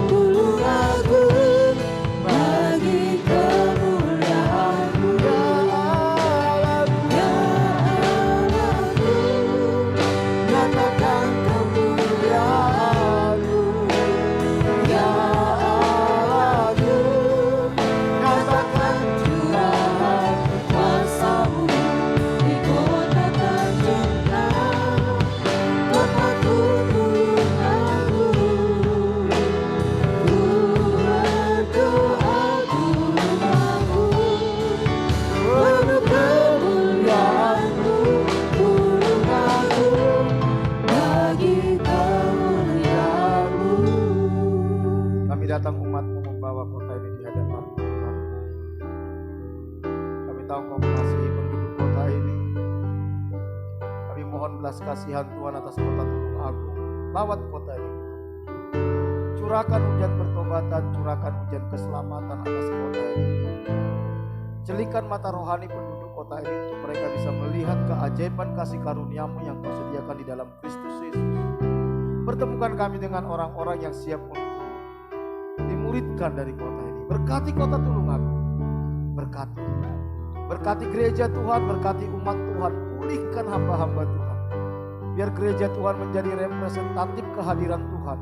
tulung agung bagi kemuliaan-Mu. Ya Allahku, nyatakan kemuliaan-Mu. Ya Allahku, nyatakan curahan kuasa-Mu di kota tercinta, kotaku tulung agung. Ku berdoa tulung agung, penuh kemuliaan-Mu, tulung agung bagi kemuliaan-Mu. Kami datang umat-Mu membawa kota ini di hadapan Tuhan. Kami tahu Kau mengasihi penduduk kota ini. Kami mohon belas kasihan Tuhan atas kota Tulung Agung. Lawat kota ini Tuhan. Curahkan hujan pertobatan, curahkan hujan keselamatan atas kota ini. Jelikan mata rohani penduduk kota ini untuk mereka bisa melihat keajaiban kasih karunia-Mu yang Kau sediakan di dalam Kristus Yesus. Pertemukan kami dengan orang-orang yang siap untuk dimuridkan dari kota ini. Berkati kota Tulung Agung. Berkati. Berkati gereja Tuhan, berkati umat Tuhan. Pulihkan hamba-hamba Tuhan. Biar gereja Tuhan menjadi representatif kehadiran Tuhan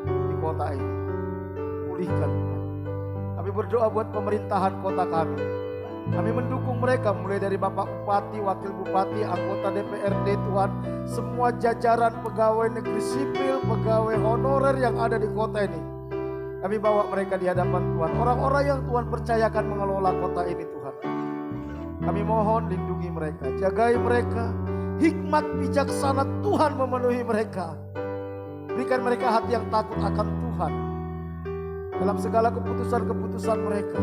di kota ini. Pulihkan Tuhan. Kami berdoa buat pemerintahan kota kami. Kami mendukung mereka mulai dari Bapak Bupati, Wakil Bupati, anggota DPRD Tuhan, semua jajaran pegawai negeri sipil, pegawai honorer yang ada di kota ini. Kami bawa mereka di hadapan Tuhan, orang-orang yang Tuhan percayakan mengelola kota ini Tuhan. Kami mohon lindungi mereka, jagai mereka, hikmat bijaksana Tuhan memenuhi mereka. Berikan mereka hati yang takut akan Tuhan. Dalam segala keputusan-keputusan mereka.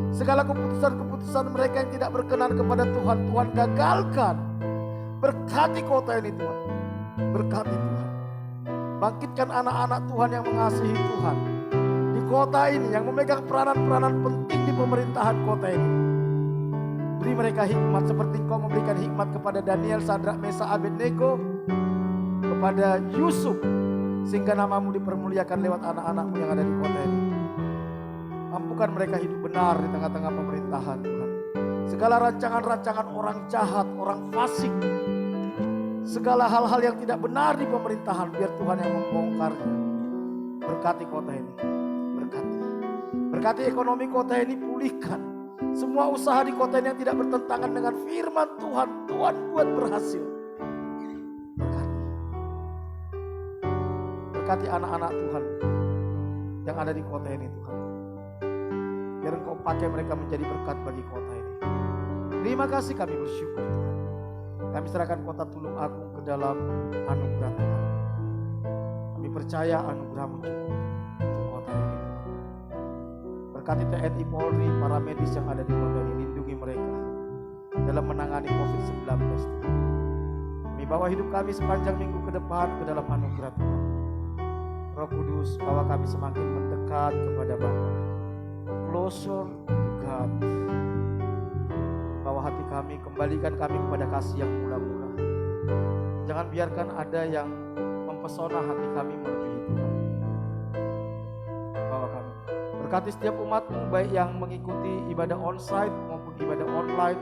Segala keputusan-keputusan mereka yang tidak berkenan kepada Tuhan, Tuhan gagalkan. Berkati kota ini Tuhan. Berkati Tuhan. Bangkitkan anak-anak Tuhan yang mengasihi Tuhan. Di kota ini yang memegang peranan-peranan penting di pemerintahan kota ini. Beri mereka hikmat seperti Engkau memberikan hikmat kepada Daniel, Sadrak, Mesa, Abednego. Kepada Yusuf. Sehingga namamu dipermuliakan lewat anak-anakmu yang ada di kota ini. Mampukan mereka hidup benar di tengah-tengah pemerintahan Tuhan. Segala rancangan-rancangan orang jahat, orang fasik. Segala hal-hal yang tidak benar di pemerintahan, biar Tuhan yang membongkarnya. Berkati kota ini. Berkati. Berkati ekonomi kota ini, pulihkan. Semua usaha di kota ini yang tidak bertentangan dengan firman Tuhan, Tuhan buat berhasil. Berkati. Berkati anak-anak Tuhan yang ada di kota ini Tuhan. Biar Engkau pakai mereka menjadi berkat bagi kota ini. Terima kasih, kami bersyukur Tuhan. Kami serahkan kota Tulung Agung ke dalam anugerah Tuhan. Kami percaya anugerah-Mu cukup untuk kota ini Tuhan. Berkati TNI Polri, para medis yang ada di kota ini, lindungi mereka dalam menangani COVID-19 Tuhan. Kami bawa hidup kami sepanjang minggu ke depan ke dalam anugerah Tuhan. Roh Kudus, bawa kami semakin mendekat kepada Bapa. Closer to God. Bawa hati kami, kembalikan kami kepada kasih yang mula-mula. Jangan biarkan ada yang mempesona hati kami melebihi Tuhan. Bawa kami. Berkati setiap umat-Mu, baik yang mengikuti ibadah onsite maupun ibadah online.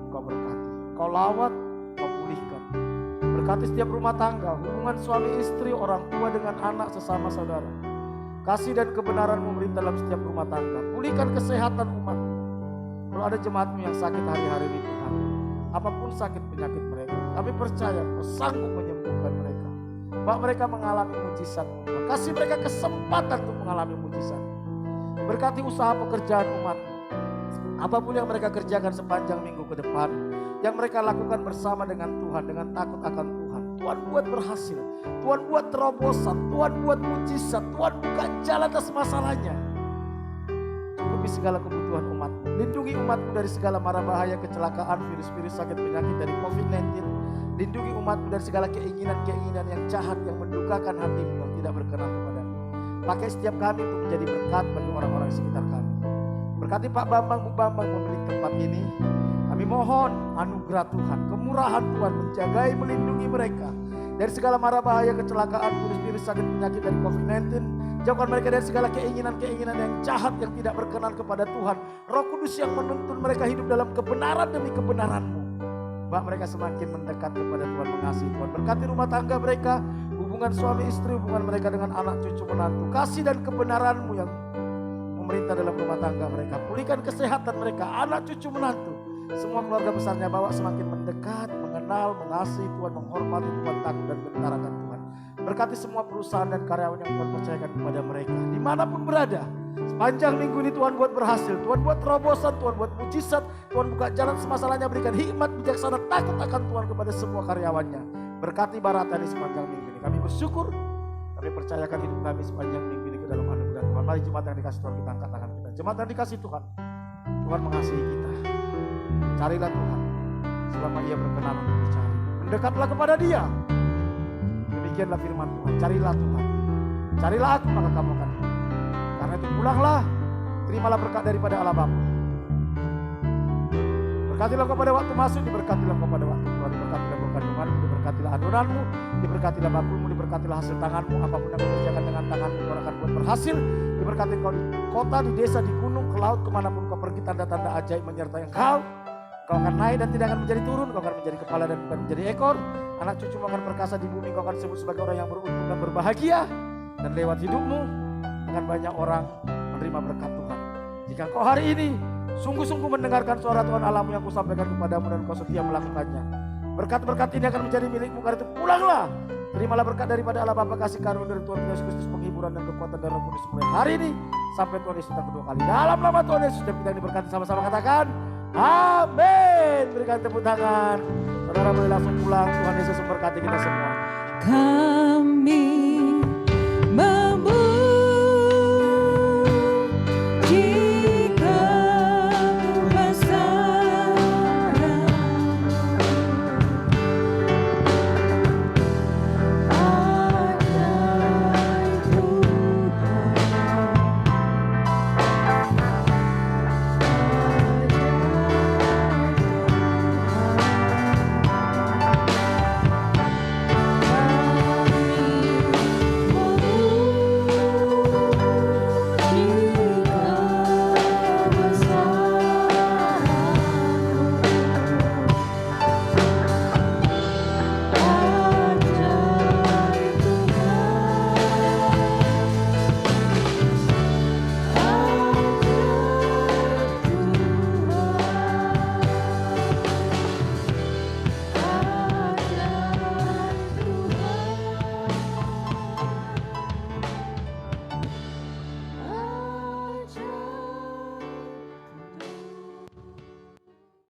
Kau berkati. Kau lawat, Kau pulihkan. Berkati setiap rumah tangga, hubungan suami istri, orang tua dengan anak, sesama saudara. Kasih dan kebenaran memerintah dalam setiap rumah tangga. Pulihkan kesehatan umat. Kalau ada jemaat-Mu yang sakit hari-hari ini Tuhan, apapun sakit penyakit mereka, kami percaya Kau sanggup menyembuhkan mereka. Bahwa mereka mengalami mujizat. Kasih mereka kesempatan untuk mengalami mujizat. Berkati usaha pekerjaan umat. Apapun yang mereka kerjakan sepanjang minggu ke depan, yang mereka lakukan bersama dengan Tuhan, dengan takut akan Tuhan. Tuhan buat berhasil, Tuhan buat terobosan, Tuhan buat mujizat, Tuhan buka jalan atas masalahnya. Cukupi segala kebutuhan umat. Lindungi umat-Mu dari segala mara bahaya, kecelakaan, virus-virus, sakit, penyakit dari COVID-19. Lindungi umat-Mu dari segala keinginan-keinginan yang jahat, yang mendukakan hati-Mu yang tidak berkenan kepada-Mu. Pakai setiap kami untuk menjadi berkat bagi orang-orang di sekitar kami. Berkati Pak Bambang, Bu Bambang pemilik tempat ini. Kami mohon anugerah Tuhan, kemurahan Tuhan menjagai, melindungi mereka dari segala mara bahaya, kecelakaan, virus-virus, sakit, penyakit dari COVID-19. Jauhkan mereka dari segala keinginan-keinginan yang jahat yang tidak berkenan kepada Tuhan. Roh Kudus yang menuntun mereka hidup dalam kebenaran demi kebenaran-Mu. Bahwa mereka semakin mendekat kepada Tuhan, mengasihi Tuhan. Berkati rumah tangga mereka, hubungan suami istri, hubungan mereka dengan anak cucu menantu. Kasih dan kebenaran-Mu yang memerintah dalam rumah tangga mereka. Pulihkan kesehatan mereka, anak cucu menantu. Semua keluarga besarnya bawa semakin mendekat, mengenal, mengasihi Tuhan, menghormati Tuhan, takut dan gentar akan Tuhan. Berkati semua perusahaan dan karyawan yang Tuhan percayakan kepada mereka, dimanapun berada. Sepanjang minggu ini Tuhan buat berhasil, Tuhan buat terobosan, Tuhan buat mujizat, Tuhan buka jalan semasalahnya, berikan hikmat bijaksana, takut akan Tuhan kepada semua karyawannya. Berkati Baratani sepanjang minggu ini. Kami bersyukur, kami percayakan hidup kami sepanjang minggu ini ke dalam anugerah Tuhan. Mari jemaat yang dikasih Tuhan, kita angkat tangan kita. Jemaat yang dikasih Tuhan, Tuhan mengasihi kita. Carilah Tuhan selama Ia berkenan untuk dicari. Mendekatlah kepada Dia. Demikianlah firman Tuhan. Carilah Tuhan. Carilah Aku maka kamu akan hidup. Karena itu pulanglah, terimalah berkat daripada Allah Bapa. Berkatilah kepada waktu masuk, diberkatilah kepada waktu keluar, diberkatilah kandunganmu, diberkatilah adonanmu, diberkatilah bakulmu, diberkatilah hasil tanganmu, apapun yang kau kerjakan dengan tanganmu Tuhan akan buat berhasil. Diberkati kau di kota, di desa, di gunung, ke laut, kemanapun kau pergi, tanda-tanda ajaib menyertai engkau. Kau akan naik dan tidak akan menjadi turun, kau akan menjadi kepala dan bukan menjadi ekor. Anak cucumu akan perkasa di bumi, kau akan disebut sebagai orang yang beruntung dan berbahagia. Dan lewat hidupmu akan banyak orang menerima berkat Tuhan. Jika kau hari ini sungguh-sungguh mendengarkan suara Tuhan Allahmu yang kusampaikan kepadamu dan kau setia melakukannya, berkat-berkat ini akan menjadi milikmu. Karena itu pulanglah, terimalah berkat daripada Allah Bapa, kasih karunia dari Tuhan Yesus Kristus, penghiburan dan kekuatan dan Roh Kudus mulai hari ini sampai Tuhan Yesus datang kedua kali. Dalam nama Tuhan Yesus dan kita diberkati, sama-sama katakan amin. Berikan tepuk tangan. Saudara boleh langsung pulang. Tuhan Yesus memberkati kita semua. Kami